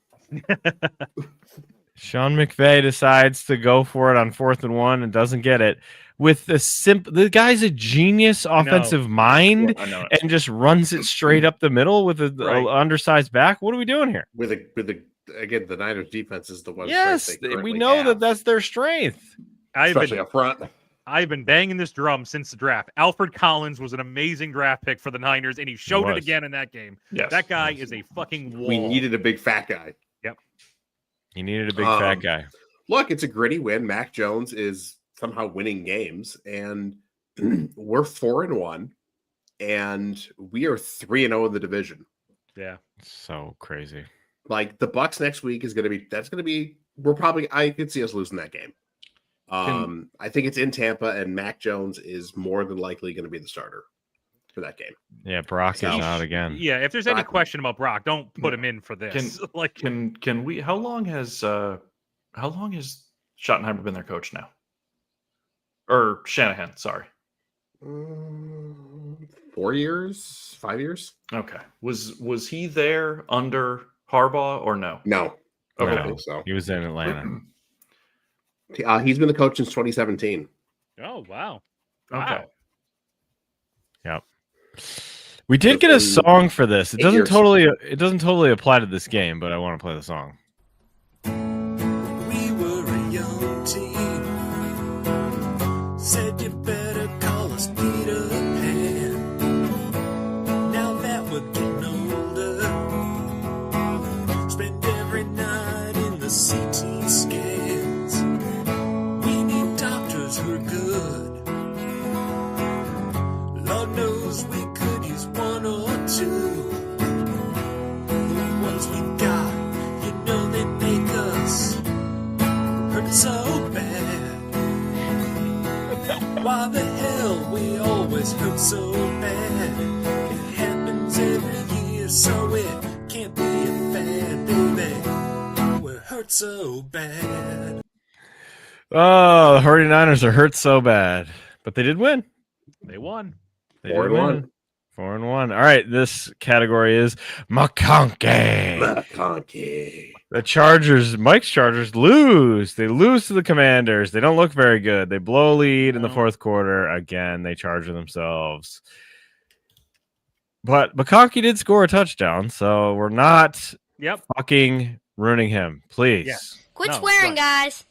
Sean McVay decides to go for it on 4th and 1 and doesn't get it. With the guy's a genius offensive mind I know it. and just runs it straight up the middle with a Right. undersized back. What are we doing here? With the again, the Niners defense is the one. Yes, strength they we currently know have, that that's their strength. especially up front. I've been banging this drum since the draft. Alfred Collins was an amazing draft pick for the Niners, and he showed it was. again in that game. Yes. That guy is a fucking wall. We needed a big fat guy. He needed a big fat guy. Look, it's a gritty win. Mac Jones is somehow winning games, and we're 4-1, and we are 3-0 in the division. Yeah. So crazy. Like the Bucks next week is going to be. I could see us losing that game. I think it's in Tampa, and Mac Jones is more than likely going to be the starter for that game. Yeah, Brock is out again. Yeah, if there's any Brock- question about Brock, don't put him in for this. Can we? How long has Schottenheimer been their coach now? Or Shanahan? Sorry. 4 years, 5 years? Okay. Was he there under Harbaugh or no? No, I Okay. don't think so. He was in Atlanta. He's been the coach since 2017. Oh, wow. Okay. Yep. We did get a song for this. It 8 doesn't years. totally apply to this game, but I want to play the song. We were a young team. Said you better call us Peter Pan. Now that we're getting older, spend every night in the CT scans. We need doctors who are good. Lord knows we could use one or two. The ones we got, you know they make us hurt so bad. Why the hell we always hurt so bad? It happens every year, so it can't be a fad, baby. We're hurt so bad. Oh, the 49ers are hurt so bad, but they did win. They won. They 4-1. 4-1. All right, this category is McConkey. McConkey. The Chargers, Mike's Chargers lose. They lose to the Commanders. They don't look very good. They blow a lead in the fourth quarter. Again, they charge themselves. But McConkey did score a touchdown, so we're not Yep. fucking ruining him. Please. Yeah. Quit No, swearing, right. guys.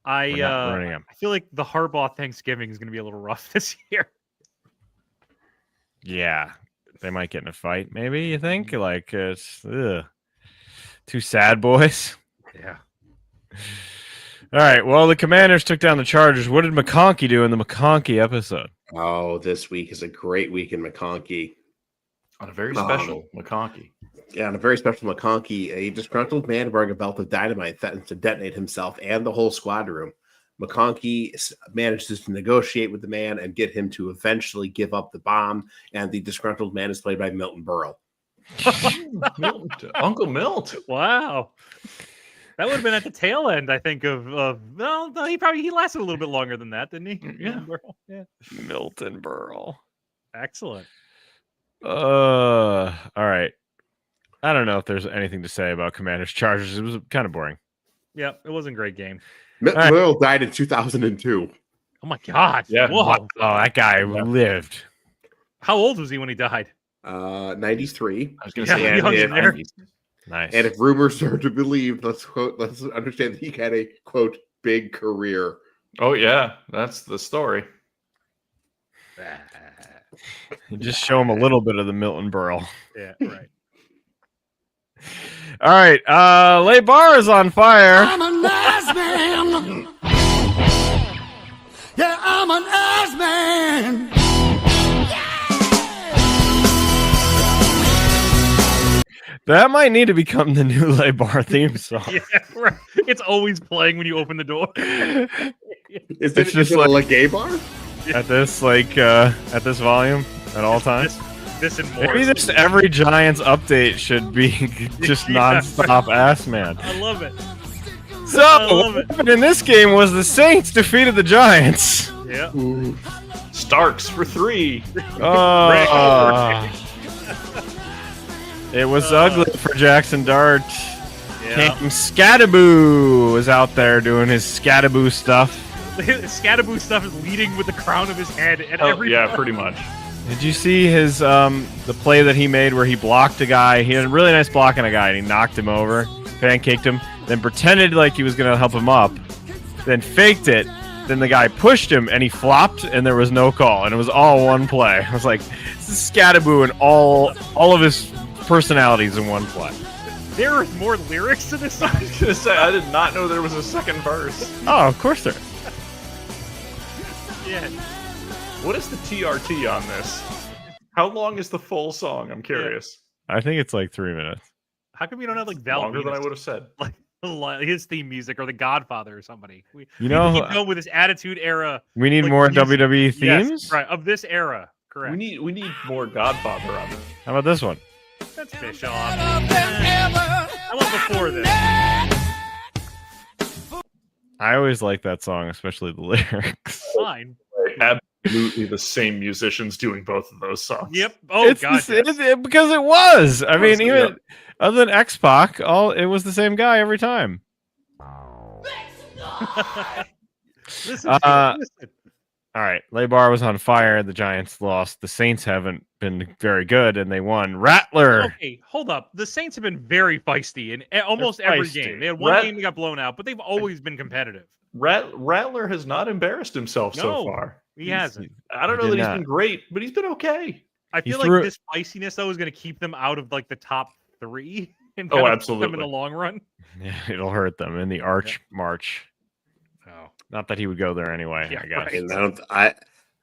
We're not ruining him. I feel like the Harbaugh Thanksgiving is going to be a little rough this year. Yeah. They might get in a fight, maybe, you think? Like, it's two sad boys. Yeah. All right. Well, the Commanders took down the Chargers. What did McConkey do in the McConkey episode? Oh, this week is a great week in McConkey. On a very special McConkey. Yeah, on a very special McConkey, a disgruntled man wearing a belt of dynamite threatens to detonate himself and the whole squad room. McConkey manages to negotiate with the man and get him to eventually give up the bomb, and the disgruntled man is played by Milton Berle. Uncle Milt. Wow. That would have been at the tail end, I think, of well, no, he lasted a little bit longer than that, didn't he? Yeah. Yeah. Milton Berle. Excellent. All right. I don't know if there's anything to say about Commanders Chargers. It was kind of boring. Yeah, it wasn't a great game. Milton All right. Berle died in 2002. Oh my god. Yeah. Whoa. Oh, that guy lived. How old was he when he died? 93. I was going to Yeah, say, young and there. Nice. And if rumors are to believe, let's understand that he had a, quote, big career. oh yeah, that's the story. You just show him a little bit of the Milton Berle. Yeah, right. All right. Lay Bar is on fire. I'm a nice man. Yeah, I'm a nice man. That might need to become the new Lay Bar theme song. Yeah, right. It's always playing when you open the door. Is It's it just just a gay bar? At this volume at all times. This and more. Maybe just every Giants update should be just nonstop ass man. I love it. So love what happened in this game was the Saints defeated the Giants. Yeah. Starks for 3. It was ugly for Jackson Dart. Yeah. Cam Scattaboo was out there doing his Scattaboo stuff. Scattaboo stuff is leading with the crown of his head and every. Yeah, pretty much. Did you see his the play that he made where he blocked a guy? He had a really nice block on a guy and he knocked him over, pancaked him, then pretended like he was going to help him up, then faked it. Then the guy pushed him and he flopped and there was no call and it was all one play. I was like, this is Scattaboo and all of his personalities in one play. There are more lyrics to this song. I was gonna say I did not know there was a second verse. Oh, of course there is. Yeah. What is the TRT on this? How long is the full song? I'm curious. I think it's like 3 minutes. How come you don't have like Val Longer than I Venus, would have said. like his theme music or The Godfather or somebody? We You know, keep going with this Attitude Era. we need like, more music. WWE Yes, themes. right, of this era. Correct. We need more Godfather on it. How about this one? That's Bischoff. I want before this. I always like that song, especially the lyrics. Fine. Absolutely the same musicians doing both of those songs. Yep. Oh, It's God. because it was. I mean, Honestly, even yeah. other than X-Pac, it was the same guy every time. Listen, listen. All right, Laybar was on fire. The Giants lost. The Saints haven't been very good, and they won. Rattler. Okay, hold up. The Saints have been very feisty in almost every feisty. game. They had one game that got blown out, but they've always been competitive. Rattler has not embarrassed himself so No. far. He hasn't. I don't He know that did he's not. been great, but he's been okay. I feel threw like it- this feistiness though is going to keep them out of like the top 3 and Oh, kind of put them in absolutely. the long run. Yeah, it'll hurt them in the March. Oh, Not that he would go there anyway. Yeah, I guess. right. And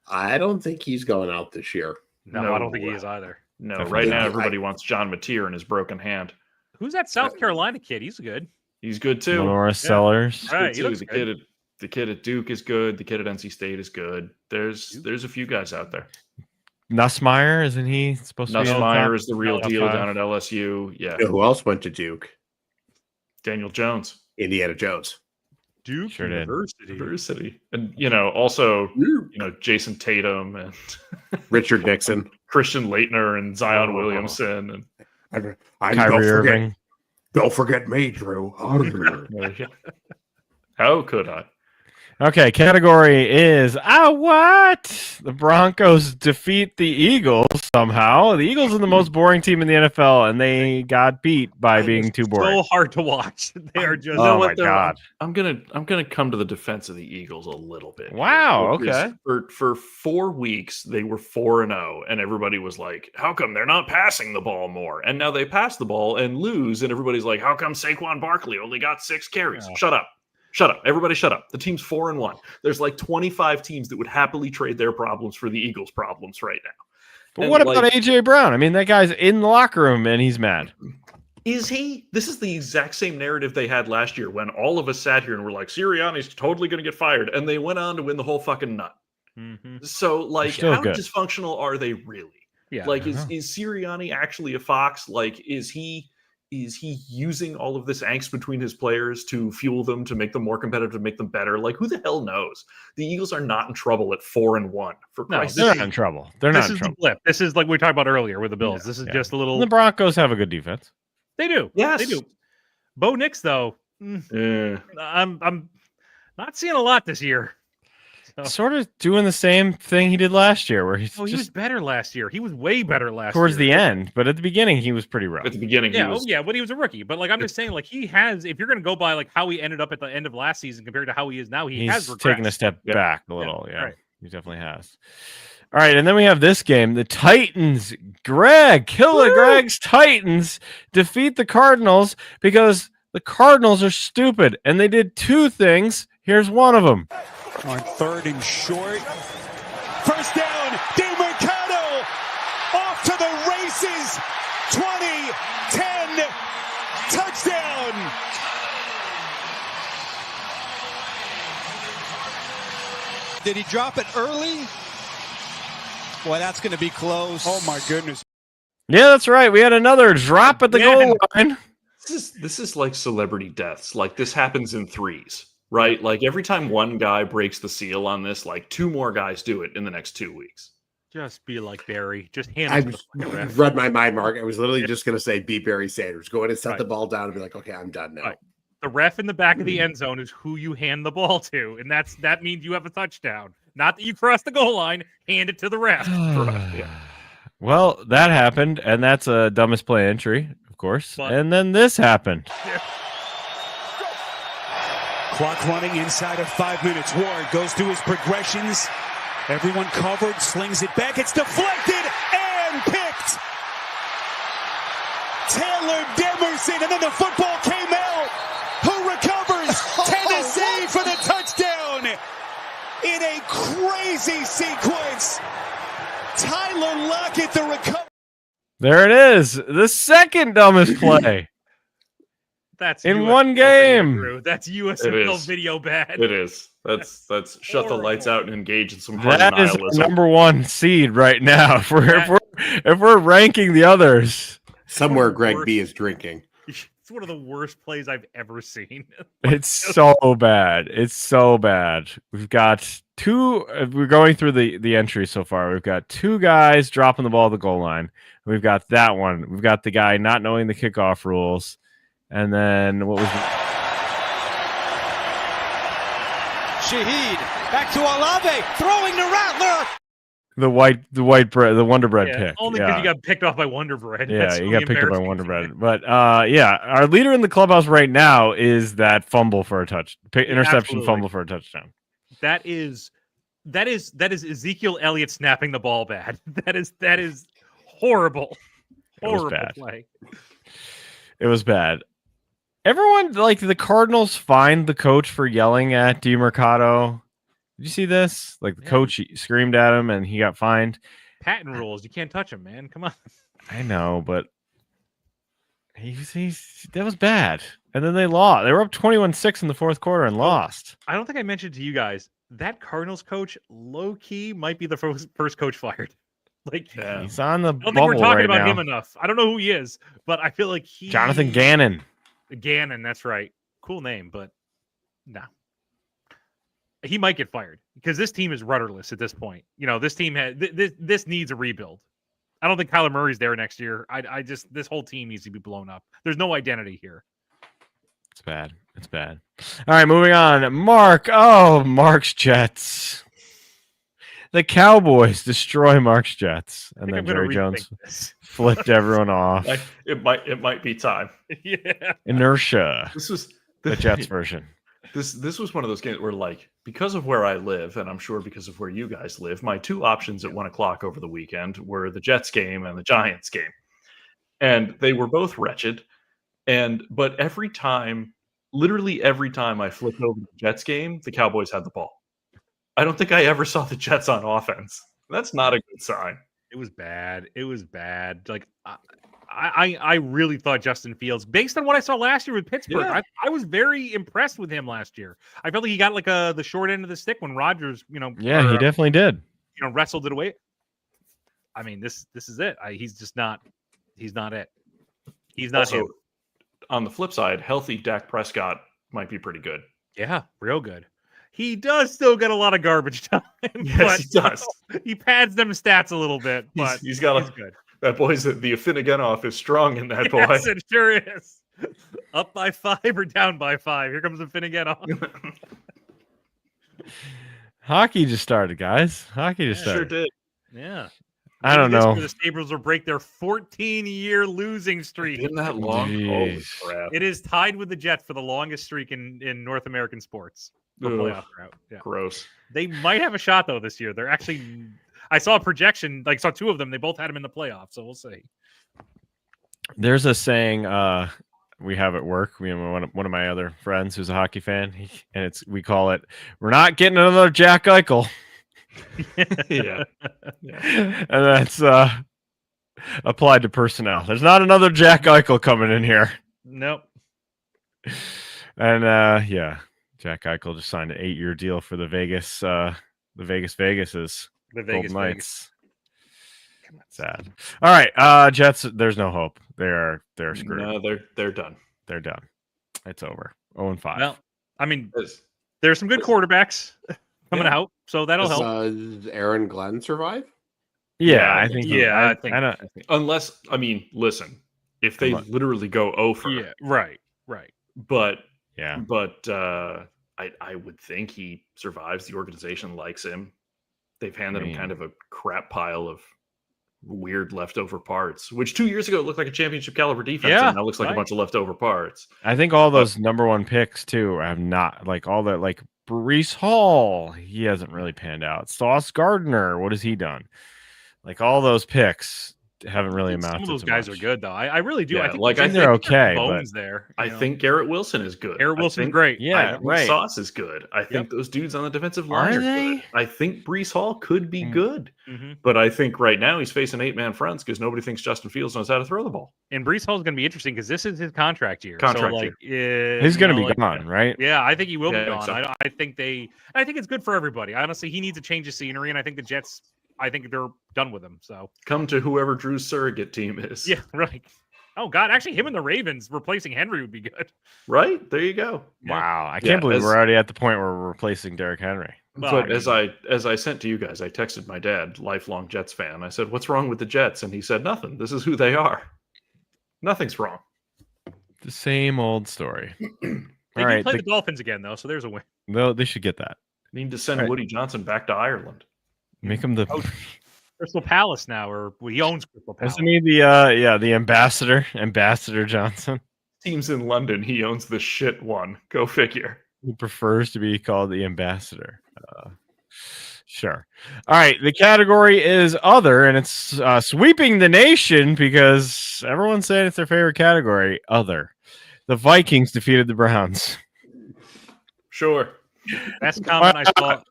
I don't think he's going out this year. no, No. I don't think he is either. No, Definitely right now not. everybody wants John Mateer in his broken hand. Who's that South Carolina kid? He's good. He's good too. Lenora Sellers. Right, Good he too. looks good. The kid at Duke is good. The kid at NC State is good. There's a few guys out there. Nussmeyer, isn't he supposed to be? Nussmeyer is the real top deal five? down at LSU. Yeah, You know who else went to Duke? Daniel Jones, Indiana Jones. Duke Sure did. University, and also Jason Tatum and Richard Nixon. Christian Leitner and Zion Williamson and Kyrie Irving. Don't forget me, Drew. how could I? Okay, category is what? The Broncos defeat the Eagles somehow. The Eagles are the most boring team in the NFL, and they got beat by being too boring. So hard to watch. They are just. Oh what, my though? God! I'm gonna come to the defense of the Eagles a little bit. Wow, Because okay. For 4 weeks they were 4-0, and everybody was like, "How come they're not passing the ball more?" And now they pass the ball and lose, and everybody's like, "How come Saquon Barkley only got 6 carries?" Oh. Shut up. Shut up. Everybody shut up. The team's 4-1. There's like 25 teams that would happily trade their problems for the Eagles' problems right now. But And, what about like, AJ Brown? I mean, that guy's in the locker room and he's mad. Is he? This is the exact same narrative they had last year when all of us sat here and were like, Sirianni's totally going to get fired. And they went on to win the whole fucking nut. Mhm. So, like, still how good. dysfunctional are they really? Yeah. Like, I don't is Sirianni actually a fox? Like, is he using all of this angst between his players to fuel them, to make them more competitive, to make them better? Like, who the hell knows? The Eagles are not in trouble at 4-1. For No, Christ's They're sake. not in trouble. They're This not in is the trouble. blip. This is like we talked about earlier with the Bills. Yeah, This is yeah. just a little. The Broncos have a good defense. They do. Yes. They do. Bo Nix though, I'm not seeing a lot this year. Oh. Sort of doing the same thing he did last year, where he's Oh, he was just better last year. He was way better last towards year. the end, but at the beginning he was pretty rough. At the beginning, Yeah, he was. when he was a rookie. But like I'm just saying, like he has. If you're going to go by like how he ended up at the end of last season compared to how he is now, he has He's regressed. taken a step Yeah. back a little. Yeah, right. he definitely has. All right, and then we have this game. The Titans, Killer Greg's Titans defeat the Cardinals because the Cardinals are stupid, and they did 2 things. Here's one of them. On 3rd and short. First down, DeMarcado off to the races 20, 10, touchdown. Did he drop it early? Boy, that's going to be close. Oh, my goodness. Yeah, that's right. We had another drop at the goal line. This is like celebrity deaths. Like this happens in threes, right? Like every time one guy breaks the seal on this, like 2 more guys do it in the next 2 weeks. Just be like Barry. Just hand I it to the fucking ref. read my mind, Mark. I was literally just going to say, be Barry Sanders. Go in and set the ball down and be like, okay, I'm done now. Right. The ref in the back of the end zone is who you hand the ball to, and that means you have a touchdown. Not that you cross the goal line, hand it to the ref. Well, that happened, and that's a dumbest play entry, of course. But- and then this happened. Clock running inside of 5 minutes. Ward goes through his progressions. Everyone covered, slings it back. It's deflected and picked. Taylor Demerson, and then the football came out. Who recovers? Tennessee for the touchdown. In a crazy sequence. Tyler Lockett, the recovery. There it is. The second dumbest play. That's In USFL one video, game. Drew. That's It USFL is. video bad. It is. That's shut the lights out and engage in some hard That is nihilism. our number 1 seed right now. If we're ranking the others, Somewhere One of the Greg worst. B is drinking. It's one of the worst plays I've ever seen. it's so bad. It's so bad. We've got 2. We're going through the entry so far. We've got 2 guys dropping the ball at the goal line. We've got that one. We've got the guy not knowing the kickoff rules. And then what was Shaheed back to Olave, throwing to Rattler. the Wonder Bread pick? Only because you got picked off by Wonder Bread. Yeah, That's you really got picked up by embarrassing Wonder to Bread. me. But yeah, our leader in the clubhouse right now is that fumble for a interception Absolutely. fumble for a touchdown. That is Ezekiel Elliott snapping the ball bad. That is horrible. It was Horrible bad. play. It was bad. Everyone, like the Cardinals, fined the coach for yelling at DeMercado. Did you see this? Like the Yeah. coach screamed at him and he got fined. Patent rules. You can't touch him, man. Come on. I know, but that was bad. And then they lost. They were up 21-6 in the fourth quarter and lost. I don't think I mentioned to you guys that Cardinals coach, low key, might be the first coach fired. Like, Yeah. He's on the I don't think bubble we're talking right about now. him enough. I don't know who he is, but I feel like Jonathan Gannon. Gannon, that's right. Cool name, but no. He might get fired because this team is rudderless at this point. You know, this team has this needs a rebuild. I don't think Kyler Murray's there next year. I just this whole team needs to be blown up. There's no identity here. It's bad. It's bad. All right, moving on. Mark's Jets. The Cowboys destroy Mark's Jets, I and think then I'm gonna Jerry Jones rethink this. flipped everyone off. It might be time. Yeah. Inertia, This was the Jets version. This was one of those games where, like, because of where I live, and I'm sure because of where you guys live, my 2 options at 1:00 over the weekend were the Jets game and the Giants game, and they were both wretched. But literally every time I flipped over the Jets game, the Cowboys had the ball. I don't think I ever saw the Jets on offense. That's not a good sign. It was bad. It was bad. Like I really thought Justin Fields, based on what I saw last year with Pittsburgh, Yeah. I was very impressed with him last year. I felt like he got like the short end of the stick when Rodgers, Yeah, he definitely did. wrestled it away. I mean, this is it. He's just not. He's not it. He's not Also, him. on the flip side, healthy Dak Prescott might be pretty good. Yeah, real good. He does still get a lot of garbage time. Yes, but, he does. He pads them stats a little bit, but He's got he's a good. that boy's the Affinagenoff is strong in that boy. Yes, it sure is. Up by 5 or down by 5. Here comes the Finnegan. Hockey just started, guys. Hockey just Sure started. did. Yeah. I don't Maybe this know. year The Sabres will break their 14-year losing streak. Isn't that long? Holy Jeez. crap. It is tied with the Jets for the longest streak in North American sports. The Ugh. playoff route. Yeah. Gross. They might have a shot though this year. They're actually. I saw a projection. Like saw 2 of them. They both had them in the playoffs. So we'll see. There's a saying we have at work. One of my other friends who's a hockey fan, we call it, "We're not getting another Jack Eichel," Yeah. and that's applied to personnel. There's not another Jack Eichel coming in here. Nope. And yeah, Jack Eichel just signed an 8-year deal for the Vegases. The Vegas Vegas Golden Knights. Sad. All right, Jets. There's no hope. They're screwed. No, they're done. They're done. It's over. 0-5. Well, I mean, Does- there's some good quarterbacks coming Yeah. out, so that'll help. Does Aaron Glenn survive? Yeah, I think. Yeah, I think. I don't. Unless, I mean, listen, if they Unless- literally go over, Yeah, right. but Yeah. I would think he survives. The organization likes him. They've handed him kind of a crap pile of weird leftover parts, which 2 years ago looked like a championship caliber defense, Yeah, and now looks like right. a bunch of leftover parts. I think all those number one picks too have not like all that like Brees Hall. He hasn't really panned out. Sauce Gardner. What has he done? Like all those picks haven't really amounted. Some of those to guys much. are good, though. I really do. Yeah, I think like, the I Jets think they're have okay, but- bones there. I think Garrett Wilson is good. Garrett I Wilson's think- great. I Yeah, think right. Sauce is good. I think those dudes on the defensive line Are are they? good. I think Brees Hall could be Mm. good, Mhm. but I think right now he's facing 8-man fronts because nobody thinks Justin Fields knows how to throw the ball. And Brees Hall's going to be interesting because this is his contract year. Contract so, like, He's going to be gone, right? Yeah, I think he will Yeah, be I gone. think so. I think I think it's good for everybody. Honestly, he needs a change of scenery, and I think the Jets. I think they're done with him. So Come to whoever Drew's surrogate team is. yeah, right. Oh God, actually, him and the Ravens replacing Henry would be good. Right? There you go. Wow, I Yeah, can't believe as- we're already at the point where we're replacing Derrick Henry. Well, But I mean- as I sent to you guys, I texted my dad, lifelong Jets fan. I said, "What's wrong with the Jets?" And he said, "Nothing. This is who they are. Nothing's wrong." The same old story. They All do right, play the Dolphins again though, so there's a win. they should get that. Need to send Right. Woody Johnson back to Ireland. Make him the. Oh, Crystal Palace now, or he owns Crystal Palace. Isn't he the the ambassador Johnson? Teams in London, he owns the shit one. Go figure. He prefers to be called the ambassador. Sure. All right. The category is other, and it's sweeping the nation because everyone's saying it's their favorite category. Other. The Vikings defeated the Browns. Sure. Best comment I saw.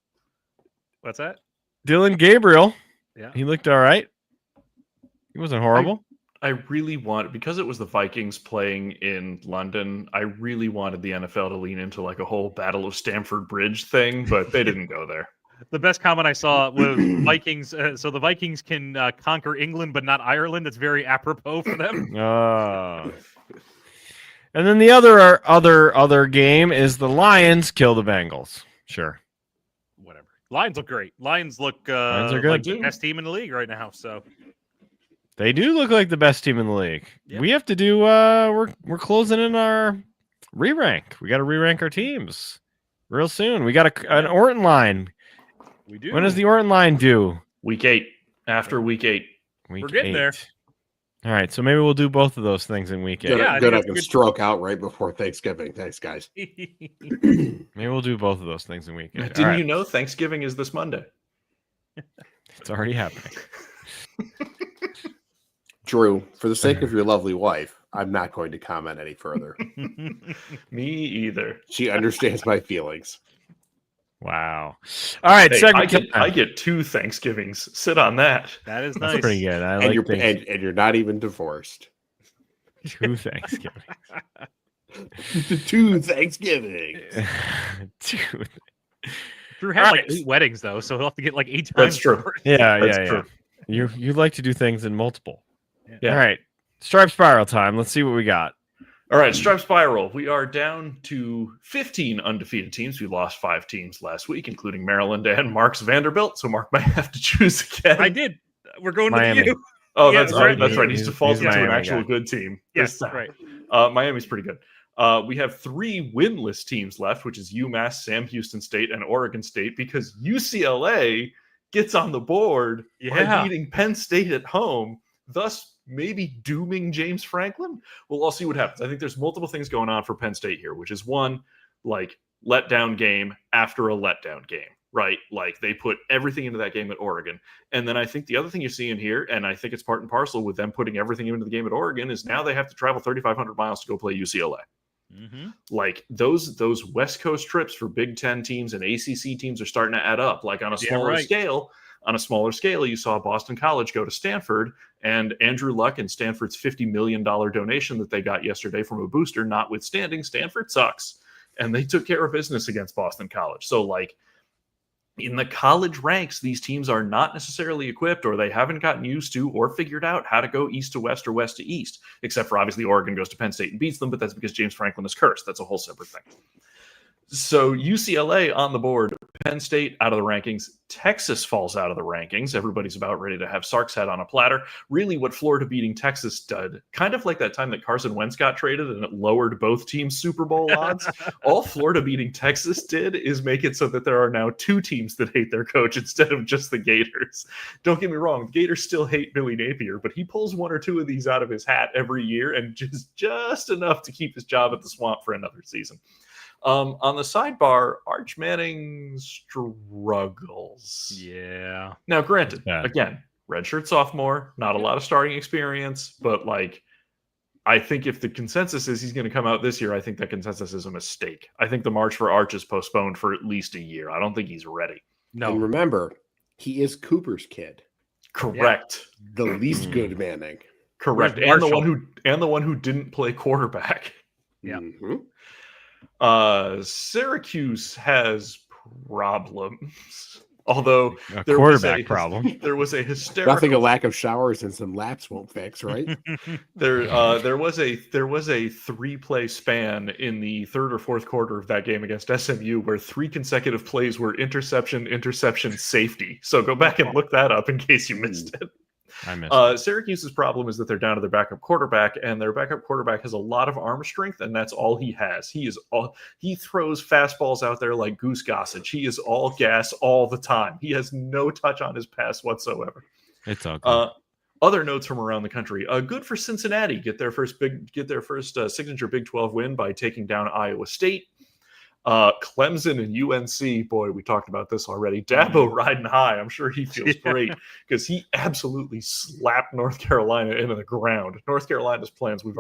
What's that? Dylan Gabriel. Yeah. He looked all right. He wasn't horrible. I really want, because it was the Vikings playing in London, I really wanted the NFL to lean into like a whole Battle of Stamford Bridge thing, but they didn't go there. The best comment I saw was Vikings. So the Vikings can conquer England, but not Ireland. That's very apropos for them. And then the other game is the Lions kill the Bengals. Sure. Whatever. Lions look great. Lions look Lions are good. like the best team in the league right now. So They do look like the best team in the league. Yep. We have to do we're closing in our re-rank. We got to re-rank our teams real soon. We got an Orton line. we do. When does the Orton line due? Week 8. After week 8. Week We're getting there. 8. All right, so maybe we'll do both of those things in week 8. Good, Yeah, I good think I that's can good. stroke out right before Thanksgiving. Thanks, guys. Maybe we'll do both of those things in week 8. All Didn't right, you know Thanksgiving is this Monday? it's already happening. Drew, for the sake of your lovely wife, I'm not going to comment any further. Me either. She understands my feelings. Wow. All right, Hey, segment I get 2 Thanksgivings. Sit on that. That is That's nice. pretty good. I And like you're things, and you're not even divorced. 2 Thanksgiving. 2 Thanksgiving. 2. Drew had All like right. 8 weddings though, so he'll have to get like 8 times. That's true. for it. Yeah, That's yeah, true. yeah. You like to do things in multiple. Yeah. All right. Stripe spiral time. Let's see what we got. All right, Stripe Spiral. We are down to 15 undefeated teams. We lost 5 teams last week, including Maryland and Mark's Vanderbilt. So Mark might have to choose again. I did. We're going Miami. to the U. Oh, Yeah, that's that's right. right. That's right. He's He's defaulted to an Miami actual guy. good team. Yes, this time. right. Miami's pretty good. We have 3 winless teams left, which is UMass, Sam Houston State, and Oregon State, because UCLA gets on the board by Yeah. beating Penn State at home, thus maybe dooming James Franklin. We'll all see what happens. I think there's multiple things going on for Penn State here, which is one, like letdown game after a letdown game, right? Like they put everything into that game at Oregon. And then I think the other thing you're seeing here, and I think it's part and parcel with them putting everything into the game at Oregon, is now they have to travel 3,500 miles to go play UCLA. Mm-hmm. Like those West Coast trips for Big Ten teams and ACC teams are starting to add up. Like on a Yeah, smaller right. scale, On a smaller scale, you saw Boston College go to Stanford, and Andrew Luck and Stanford's $50 million donation that they got yesterday from a booster notwithstanding, Stanford sucks. And they took care of business against Boston College. So, like, in the college ranks, these teams are not necessarily equipped, or they haven't gotten used to or figured out how to go east to west or west to east, except for obviously Oregon goes to Penn State and beats them, but that's because James Franklin is cursed. That's a whole separate thing. So UCLA on the board, Penn State out of the rankings, Texas falls out of the rankings. Everybody's about ready to have Sark's head on a platter. Really what Florida beating Texas did, kind of like that time that Carson Wentz got traded and it lowered both teams' Super Bowl odds. All Florida beating Texas did is make it so that there are now 2 teams that hate their coach instead of just the Gators. Don't get me wrong, the Gators still hate Billy Napier, but he pulls 1 or 2 of these out of his hat every year, and just enough to keep his job at the Swamp for another season. On the sidebar, Arch Manning struggles. Yeah. Now, granted, again, redshirt sophomore, not a lot of starting experience, but like, I think if the consensus is he's going to come out this year, I think that consensus is a mistake. I think the march for Arch is postponed for at least a year. I don't think he's ready. No. And remember, he is Cooper's kid. Correct. The least good Manning. Correct. Where's And Marshall? the one who didn't play quarterback. Yeah. Mm-hmm. Syracuse has problems. Although A there quarterback problem. There was a hysterical. Nothing a lack of showers and some laps won't fix, right? There was a 3-play span in the third or fourth quarter of that game against SMU where 3 consecutive plays were interception, safety. So go back and look that up in case you missed it. I missed Syracuse's problem is that they're down to their backup quarterback, and their backup quarterback has a lot of arm strength, and that's all he has. He throws fastballs out there like Goose Gossage. He is all gas all the time. He has no touch on his pass whatsoever. It's all good. Other notes from around the country. Good for Cincinnati. Get their first signature Big 12 win by taking down Iowa State. Clemson and UNC, boy, we talked about this already. Dabo riding high. I'm sure he feels great because he absolutely slapped North Carolina into the ground. North Carolina's problems we've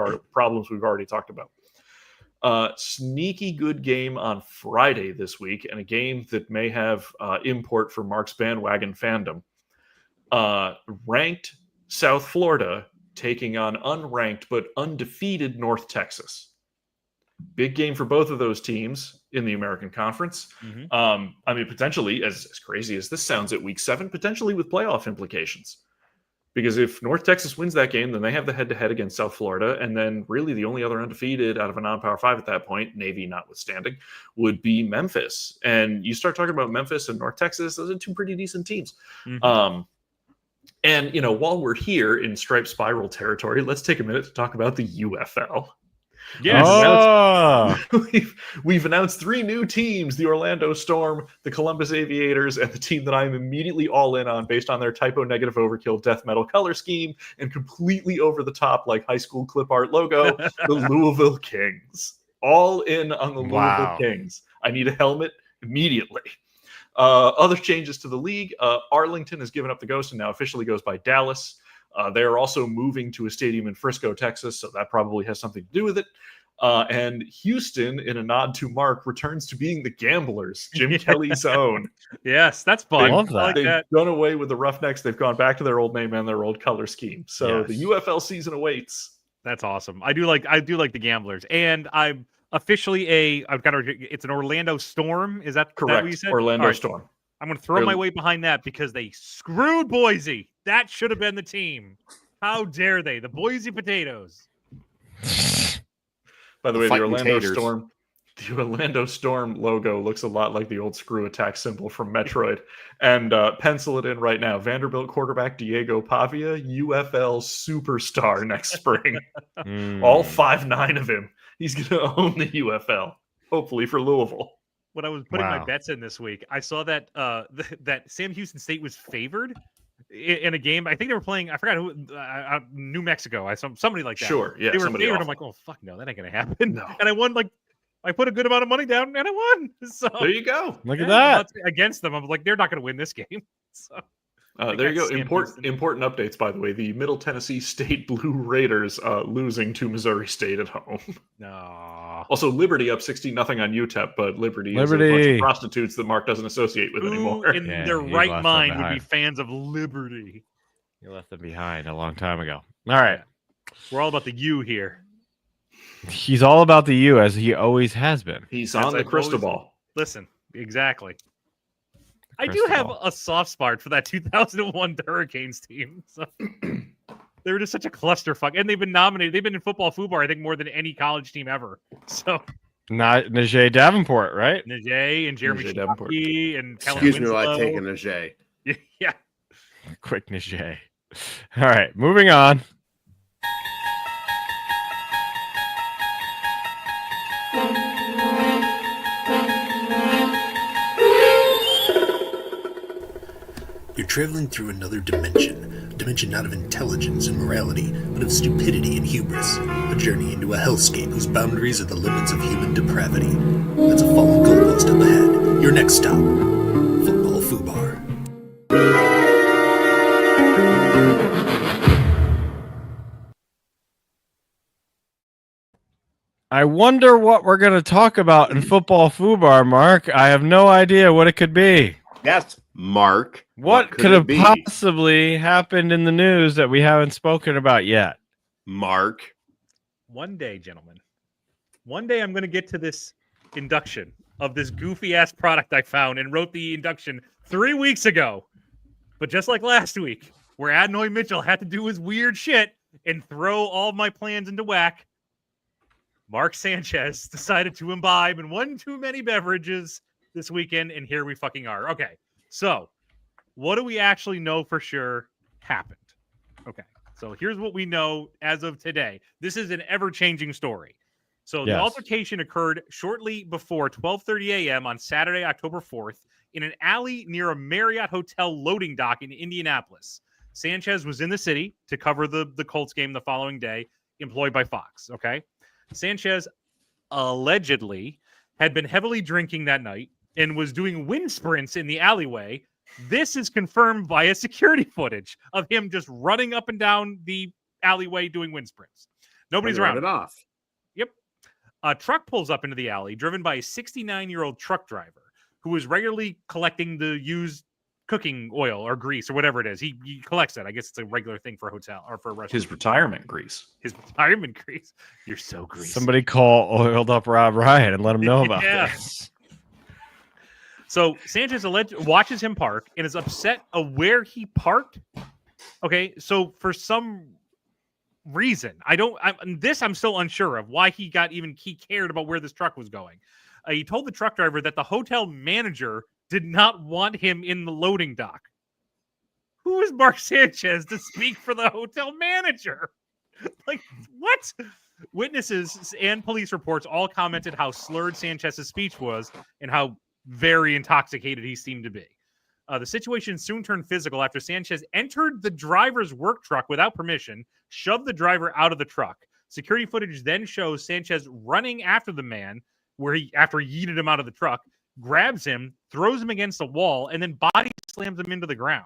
already talked about. Sneaky good game on Friday this week, and a game that may have import for Mark's bandwagon fandom. Ranked South Florida taking on unranked but undefeated North Texas. Big game for both of those teams in the American Conference. Mm-hmm. I mean, potentially, as crazy as this sounds at week 7, potentially with playoff implications. Because if North Texas wins that game, then they have the head-to-head against South Florida, and then really the only other undefeated out of a non-Power 5 at that point, Navy notwithstanding, would be Memphis. And you start talking about Memphis and North Texas, those are 2 pretty decent teams. Mm-hmm. And, while we're here in Stripe Spiral territory, let's take a minute to talk about the UFL. Yes. We've announced 3 new teams: the Orlando Storm, the Columbus Aviators, and the team that I'm immediately all in on based on their typo negative overkill death metal color scheme and completely over the top like high school clip art logo, the Louisville Kings. All in on the Louisville Kings. I need a helmet immediately. Other changes to the league. Arlington has given up the ghost and now officially goes by Dallas. They're also moving to a stadium in Frisco, Texas, so that probably has something to do with it. And Houston, in a nod to Mark, returns to being the Gamblers, Jim Kelly's own. Yes, that's fun. love that. I like They've that. done away with the Roughnecks. They've gone back to their old name and their old color scheme. So Yes. the UFL season awaits. That's awesome. I do like the Gamblers, and I'm officially it's an Orlando Storm. Is that Correct. what you said? Orlando All right. Storm. I'm going to throw my weight behind that because they screwed Boise. That should have been the team. How dare they? The Boise Potatoes. By the way, the Fighting Orlando taters. Storm logo looks a lot like the old screw attack symbol from Metroid. And pencil it in right now. Vanderbilt quarterback Diego Pavia, UFL superstar next spring. All 5'9" of him. He's going to own the UFL, hopefully for Louisville. When I was putting my Wow. bets in this week, I saw that that Sam Houston State was favored in a game. I think they were playing. I forgot who. New Mexico. I saw somebody like that. Sure, yeah, they were somebody favored. awful. I'm like, oh fuck no, that ain't gonna happen. No. And I won. Like, I put a good amount of money down, and I won. So There you go. Look at yeah, that. against them. I'm like, they're not gonna win this game. So There you go. Important updates, by the way. The Middle Tennessee State Blue Raiders losing to Missouri State at home. No. Also, Liberty up 16-0 on UTEP, but Liberty is a bunch of prostitutes that Mark doesn't associate with anymore. In their right mind would be fans of Liberty. You left them behind a long time ago. All right. We're all about the U here. He's all about the U, as he always has been. He's on the crystal ball. Listen, exactly. I do have a soft spot for that 2001 Hurricanes team. So they were just such a clusterfuck, and they've been nominated. They've been in football FUBAR, I think, more than any college team ever. So not Najee Davenport, right? Najee and Jeremy Davenport and Kellen Excuse me Winslow. while I take a Najee. Yeah. Quick Najee. All right, moving on. You're traveling through another dimension. A dimension not of intelligence and morality, but of stupidity and hubris. A journey into a hellscape whose boundaries are the limits of human depravity. That's a fallen goalpost up ahead. Your next stop, Football FUBAR. I wonder what we're going to talk about in Football FUBAR, Mark. I have no idea what it could be. Yes, Mark. What could have possibly happened in the news that we haven't spoken about yet? Mark. One day, gentlemen. One day I'm going to get to this induction of this goofy-ass product I found and wrote the induction 3 weeks ago. But just like last week, where Adnoy Mitchell had to do his weird shit and throw all my plans into whack, Mark Sanchez decided to imbibe in one too many beverages this weekend, and here we fucking are. Okay, so what do we actually know for sure happened? Okay, so here's what we know as of today. This is an ever-changing story. So the altercation occurred shortly before 12:30 a.m. on Saturday, October 4th, in an alley near a Marriott Hotel loading dock in Indianapolis. Sanchez was in the city to cover the Colts game the following day, employed by Fox, okay? Sanchez allegedly had been heavily drinking that night and was doing wind sprints in the alleyway. This is confirmed via security footage of him just running up and down the alleyway doing wind sprints. Nobody's around. It off. Yep. A truck pulls up into the alley, driven by a 69-year-old truck driver who is regularly collecting the used cooking oil or grease or whatever it is. He collects it. I guess it's a regular thing for a hotel or for a restaurant. His retirement grease. You're so greasy. Somebody call Oiled Up Rob Ryan and let him know about this. So Sanchez watches him park and is upset of where he parked. Okay, so for some reason, I'm still unsure of why he cared about where this truck was going. He told the truck driver that the hotel manager did not want him in the loading dock. Who is Mark Sanchez to speak for the hotel manager? Like, what? Witnesses and police reports all commented how slurred Sanchez's speech was and how very intoxicated he seemed to be. The situation soon turned physical after Sanchez entered the driver's work truck without permission, shoved the driver out of the truck. Security footage then shows Sanchez running after the man, after he yeeted him out of the truck, grabs him, throws him against a wall, and then body slams him into the ground.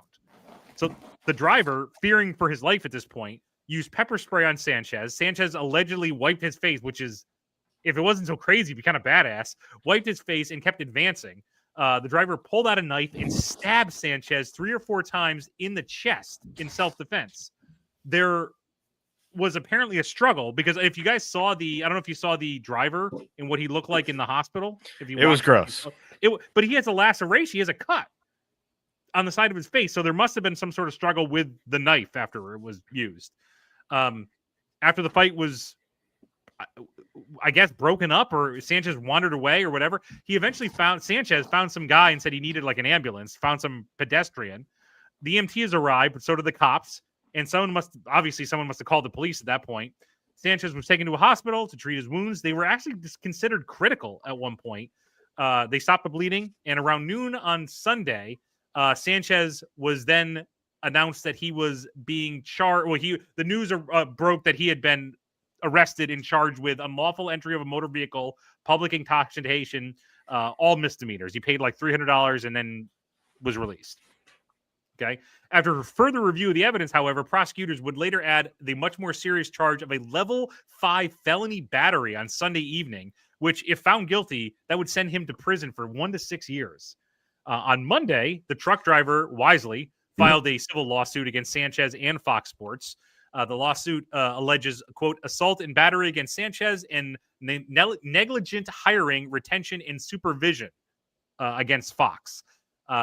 So the driver, fearing for his life at this point, used pepper spray on Sanchez. Sanchez allegedly wiped his face, which is, if it wasn't so crazy, it'd be kind of badass. Wiped his face and kept advancing. The driver pulled out a knife and stabbed Sanchez 3 or 4 times in the chest in self-defense. There was apparently a struggle because if you guys saw I don't know if you saw the driver and what he looked like in the hospital. It was gross. But he has a laceration. He has a cut on the side of his face. So there must have been some sort of struggle with the knife after it was used. After the fight was, I guess, broken up or Sanchez wandered away or whatever, Sanchez found some guy and said he needed like an ambulance, found some pedestrian. The EMTs arrived, but so did the cops. And someone must have called the police at that point. Sanchez was taken to a hospital to treat his wounds. They were actually considered critical at one point. They stopped the bleeding. And around noon on Sunday, Sanchez was then announced that he was being charged. Well, the news broke that he had been arrested and charged with unlawful entry of a motor vehicle, public intoxication, all misdemeanors. He paid like $300 and then was released. Okay. After further review of the evidence, however, prosecutors would later add the much more serious charge of a level 5 felony battery on Sunday evening, which, if found guilty, that would send him to prison for 1 to 6 years. On Monday, the truck driver, Wisely, filed a civil lawsuit against Sanchez and Fox Sports. The lawsuit alleges, quote, assault and battery against Sanchez and negligent hiring, retention, and supervision against Fox.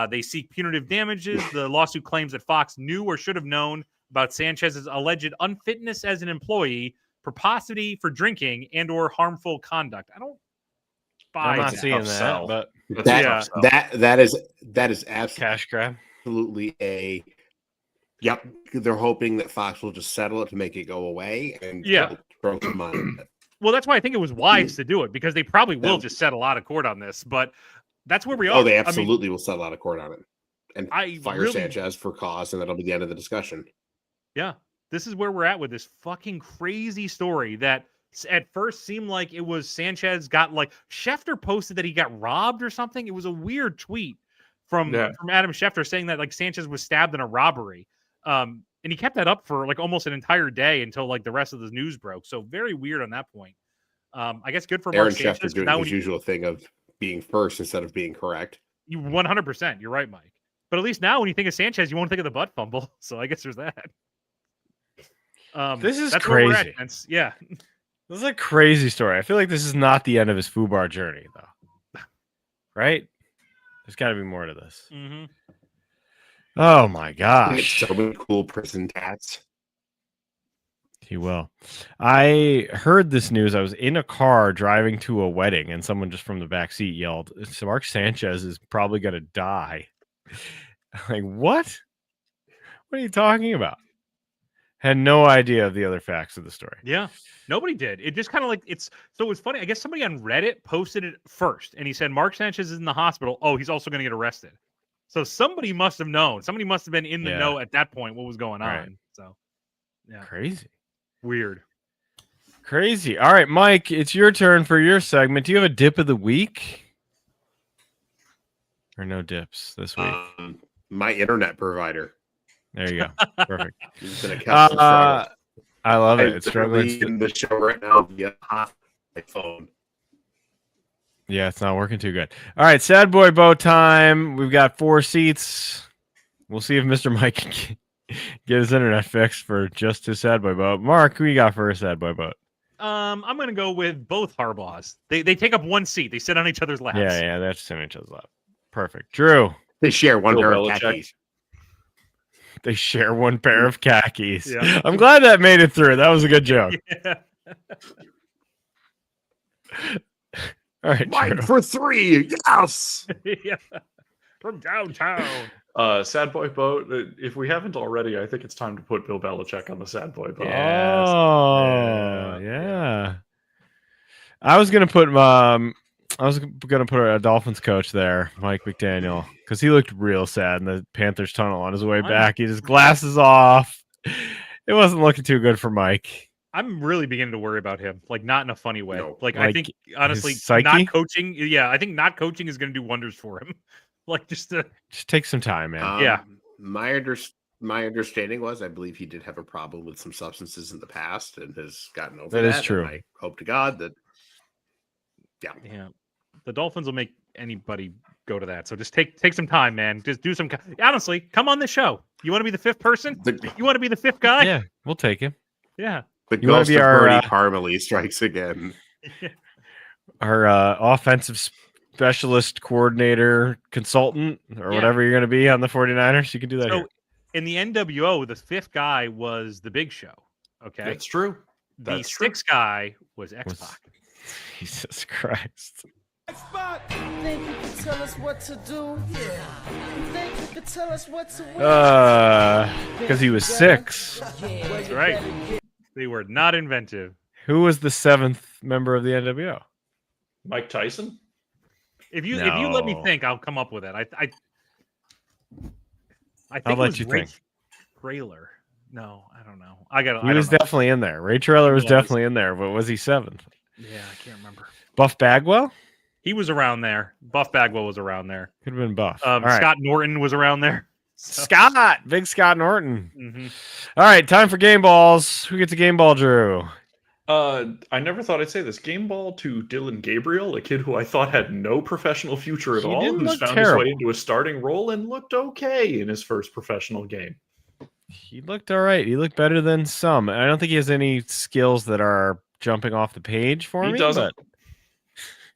They seek punitive damages. The lawsuit claims that Fox knew or should have known about Sanchez's alleged unfitness as an employee, propensity for drinking, and or harmful conduct. I don't buy I'm not that. seeing Tough that, sell. but That's a Yeah. tough sell. That is cash grab. absolutely a. Yep, they're hoping that Fox will just settle it to make it go away and Yeah. throw some money at it. Well, that's why I think it was wise to do it, because they probably will Yeah. just settle out of court on this. But that's where we are. Oh, they I mean, absolutely will settle out of court on it and I fire really- Sanchez for cause, and that'll be the end of the discussion. yeah, this is where we're at with this fucking crazy story that at first seemed like it was Sanchez got like Schefter posted that he got robbed or something. It was a weird tweet from Adam Schefter saying that like Sanchez was stabbed in a robbery. And he kept that up for like almost an entire day until like the rest of the news broke. So very weird on that point. I guess good for Aaron Mark Sanchez. Schefter doing Now his usual thing of being first instead of being correct. you 100%. You're right, Mike. But at least now when you think of Sanchez, you won't think of the butt fumble. So I guess there's that. This is that's where we're at, crazy. gents. Yeah. This is a crazy story. I feel like this is not the end of his FUBAR journey, though. Right? There's got to be more to this. Mm-hmm. Oh my He gosh. gets so many cool prison tats. He will. I heard this news. I was in a car driving to a wedding, and someone just from the back seat yelled, "So Mark Sanchez is probably going to die." Like, what? What are you talking about? Had no idea of the other facts of the story. Yeah. Nobody did. It just kind of like it was funny. I guess somebody on Reddit posted it first, and he said Mark Sanchez is in the hospital. Oh, he's also going to get arrested. So somebody must have known. Somebody must have been in the know at that point what was going on. Right. So, yeah, Crazy. weird. Crazy. All right, Mike, it's your turn for your segment. Do you have a dip of the week? Or no dips this week? My internet provider. There you go. Perfect. It's been a constant struggle. I love it. I'm It's struggling. literally in the show right now via my phone. Yeah, it's not working too good. All right, sad boy boat time. We've got 4 seats. We'll see if Mr. Mike can get his internet fixed for just his sad boy boat. Mark, who you got for a sad boy boat? I'm going to go with both Harbaughs. They take up one seat. They sit on each other's laps. Yeah, that's in each other's lap. Perfect. Drew. They share one Bill pair of Belichick. khakis. They share one pair of khakis. Yeah. I'm glad that made it through. That was a good joke. Yeah. All right, Mine Drew. for 3. Yes. Yeah. From downtown. Sad boy boat. If we haven't already, I think it's time to put Bill Belichick on the sad boy boat. Yeah. Oh, yeah. I was gonna put a Dolphins coach there, Mike McDaniel, because he looked real sad in the Panthers tunnel on his way back. He had his glasses off. It wasn't looking too good for Mike. I'm really beginning to worry about him, like not in a funny way. No. Like I Like, think honestly, his psyche? not coaching. Yeah, I think not coaching is going to do wonders for him. Like just to, Just take some time, man. Yeah. My understanding was I believe he did have a problem with some substances in the past and has gotten over that. That is and true. I hope to God that. yeah, the Dolphins will make anybody go to that. So just take some time, man. Just do some. Honestly, come on the show. You want to be the fifth person? The, You want to be the fifth guy? Yeah, we'll take him. Yeah. the You wanna ghost be of our, Bernie Parmalee strikes again. Our offensive specialist coordinator consultant or Yeah. whatever you're going to be on the 49ers. You can do that So here. in the NWO, the fifth guy was the Big Show. Okay. That's true. The That's true. sixth guy was X Was- Pac. Jesus Christ. Think you can tell us what to do? Yeah. You think you can tell us what to wear? Because he was 6. That's right. They were not inventive. Who was the 7th member of the NWO? Mike Tyson. If you let me No. think, I'll come up with it. I think I'll it let was you Ray think. Trailer. No, I don't know. I got. He was definitely in there. Ray Trailer was definitely in there, but was he 7th? Yeah, I can't remember. Buff Bagwell? He was around there. Buff Bagwell was around there. Could have been Buff. All right. Scott Norton was around there. So, Scott, big Scott Norton. mhm. All right, time for game balls. Who gets a game ball, Drew? I never thought I'd say this. Game ball to Dylan Gabriel, a kid who I thought had no professional future at He all, didn't who's look found terrible. his way into a starting role and looked okay in his first professional game. He looked all right. He looked better than some. I don't think he has any skills that are jumping off the page for He me. doesn't. But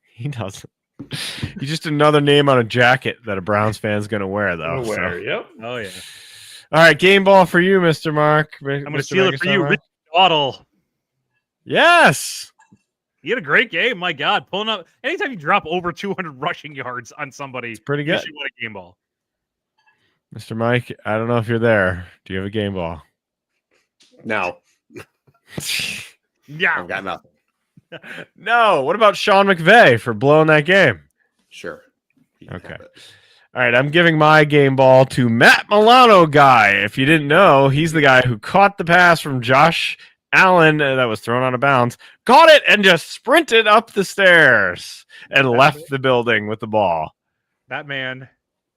he doesn't. He's just another name on a jacket that a Browns fan's going to wear, though. so. Aware, yep. Oh yeah. All right, game ball for you, Mr. Mark. I'm going to steal it for you, Rich Waddle. Yes. He had a great game. My God, pulling up. Anytime you drop over 200 rushing yards on somebody, It's pretty you good. should win a game ball. Mr. Mike, I don't know if you're there. Do you have a game ball? No, Yeah. I've got nothing. No. What about Sean McVay for blowing that game? Sure. You can Okay. have it. All right, I'm giving my game ball to Matt Milano guy. If you didn't know, he's the guy who caught the pass from Josh Allen that was thrown out of bounds, caught it, and just sprinted up the stairs and left the building with the ball. That man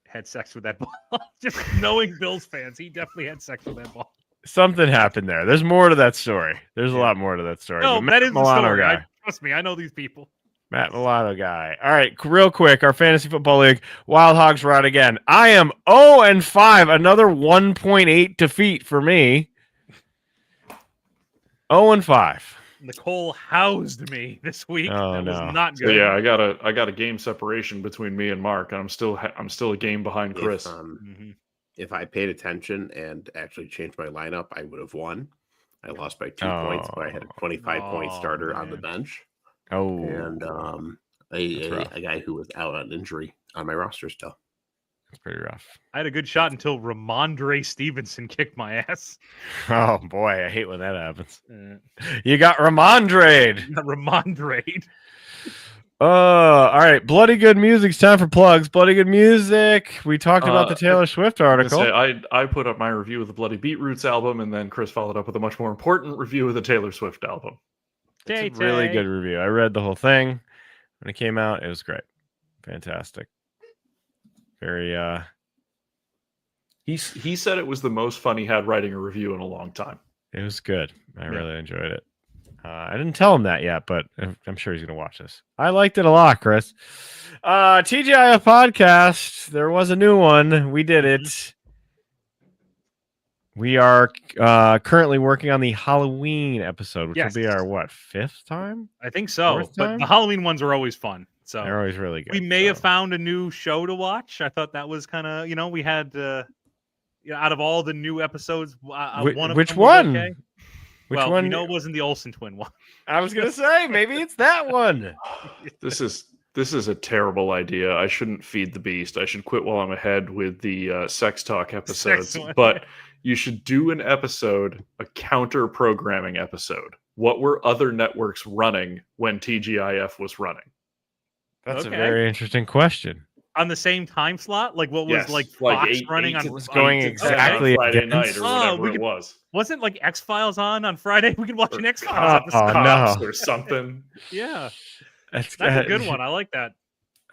had sex with that ball. Just knowing Bills fans, he definitely had sex with that ball. Something happened there. There's more to that story. There's a lot more to that story. No, But that is the Milano story. guy. Trust me, I know these people. Matt Milano guy. All right, real quick, our fantasy football league, Wild Hogs ride again. I am 0-5, another 1.8 defeat for me. 0-5. Nicole housed me this week. Oh, that no. was not So good. yeah, I got a game separation between me and Mark, and I'm still a game behind Chris. Mhm. If I paid attention and actually changed my lineup, I would have won. I lost by 2 points, but I had a 25-point starter on the man. bench, Oh, and That's rough. a guy who was out on injury on my roster still. that's pretty rough. I had a good shot until Ramondre Stevenson kicked my ass. Oh, boy, I hate when that happens. You got Ramondre. Ramondre. All right. Bloody Good Music's time for plugs. Bloody Good Music. We talked about the Taylor Swift article. I put up my review of the Bloody Beetroots album, and then Chris followed up with a much more important review of the Taylor Swift album. It's a really good review. I read the whole thing when it came out. It was great. Fantastic. Very He said it was the most fun he had writing a review in a long time. it was good. I really enjoyed it. I didn't tell him that yet, but I'm sure he's going to watch this. I liked it a lot, Chris. TGIF podcast. There was a new one. We did it. We are currently working on the Halloween episode, which Yes. will be our, fifth time? I think so. Fourth But time? the Halloween ones are always fun. So They're always really good. we may have so. found a new show to watch. I thought that was kind of, we had, out of all the new episodes, one of which them was one? okay. Which well, one? we know it wasn't the Olsen twin one. I was going to say, maybe it's that one. This is a terrible idea. I shouldn't feed the beast. I should quit while I'm ahead with the sex talk episodes. one. But you should do an episode, a counter programming episode. What were other networks running when TGIF was running? That's Okay. a very interesting question. On the same time slot? Like what was Yes, like like Fox eight- running eight on to- was going 8 to 10 exactly on Friday against- night or Oh, whatever we it could- was. Wasn't like X Files on Friday? We could watch an X Oh, Files episode. Cops no. or something. Yeah. That's That's a good one. I like that.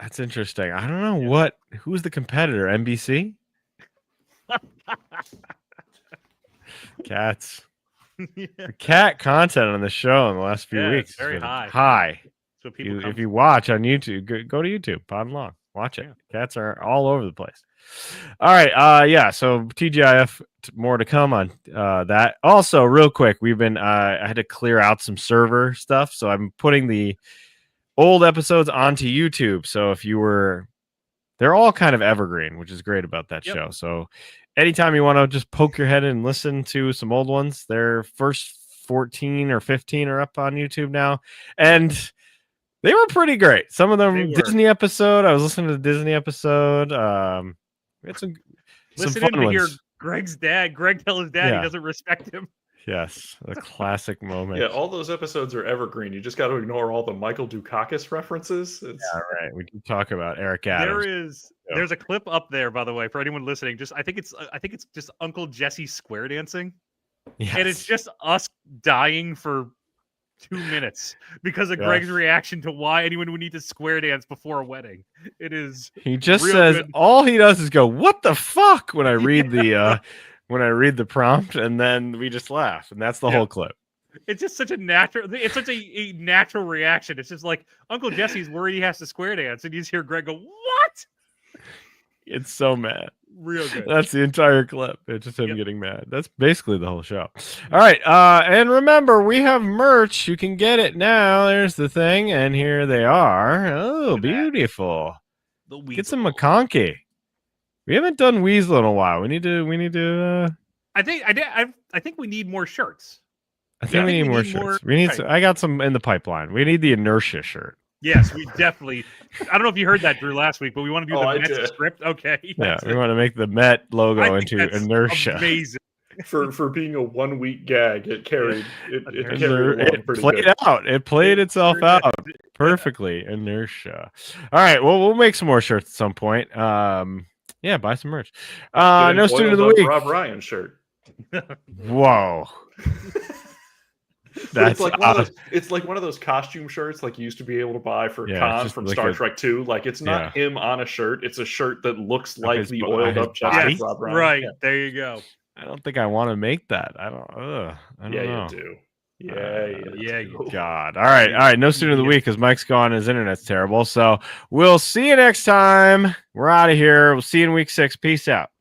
That's interesting. I don't know who's the competitor? NBC? Cats. Yeah. The cat content on the show in the last few Yeah, weeks. it's very has been high. High. So people come If you watch on YouTube, go to YouTube, Pod and Long. Watch it. Cats are all over the place. All right. Yeah. So TGIF, more to come on that. Also, real quick, we've been I had to clear out some server stuff, so I'm putting the old episodes onto YouTube. So if you were, they're all kind of evergreen, which is great about that Yep. show. So anytime you want to just poke your head in and listen to some old ones, their first 14 or 15 are up on YouTube now, and they were pretty great. Some of They them were. Disney episode. I was listening to the Disney episode. We had some listen fun in to hear ones. Greg's dad. Greg tell his dad Yeah. he doesn't respect him. Yes, a classic moment. Yeah, all those episodes are evergreen. You just got to ignore all the Michael Dukakis references. It's, All right, we can talk about Eric Adams. There's a clip up there, by the way, for anyone listening. I think it's just Uncle Jesse square dancing, Yes. and it's just us dying for 2 minutes because of Yeah. Greg's reaction to why anyone would need to square dance before a wedding. It is He just real says good. all he does is go, "What the fuck?" when I read the when I read the prompt, and then we just laugh, and that's the whole clip. It's just such a natural. It's such a natural reaction. It's just like Uncle Jesse's worried he has to square dance, and you just hear Greg go, "What?" It's so mad. Real good. That's the entire clip. It's just him Yep. getting mad. That's basically the whole show. All right. And remember, we have merch. You can get it now. There's the thing. And here they are. Oh, Look at that. beautiful. The Get some Weasel. McConkey. We haven't done Weasel in a while. We need to I think we need more shirts. I think we need more shirts. We need I got some in the pipeline. We need the inertia shirt. Yes, we definitely. I don't know if you heard that, Drew, last week, but we want to do I the Mets did. script. Okay. Yeah, we want to make the Met I logo think into that's inertia. Amazing. For being a 1 week gag, it carried it Inertia. carried along It pretty played good. out. It played itself sure did. out perfectly. Inertia. All right. Well, we'll make some more shirts at some point. Yeah, buy some merch. Get No an student of the oiled up week. Rob Ryan shirt. Whoa. But That's it's like one of those costume shirts like you used to be able to buy for Yeah, Khan just from like Star a- Trek 2. Like it's not him on a shirt; it's a shirt that looks like his the bo- oiled his up chest body? of Rob Ryan. Right. Yeah, There you go. I don't think I want to make that. I don't know. you do. Yeah, you do. God. All right. No student of the week because Mike's gone. His internet's terrible. So we'll see you next time. We're out of here. We'll see you in week 6. Peace out.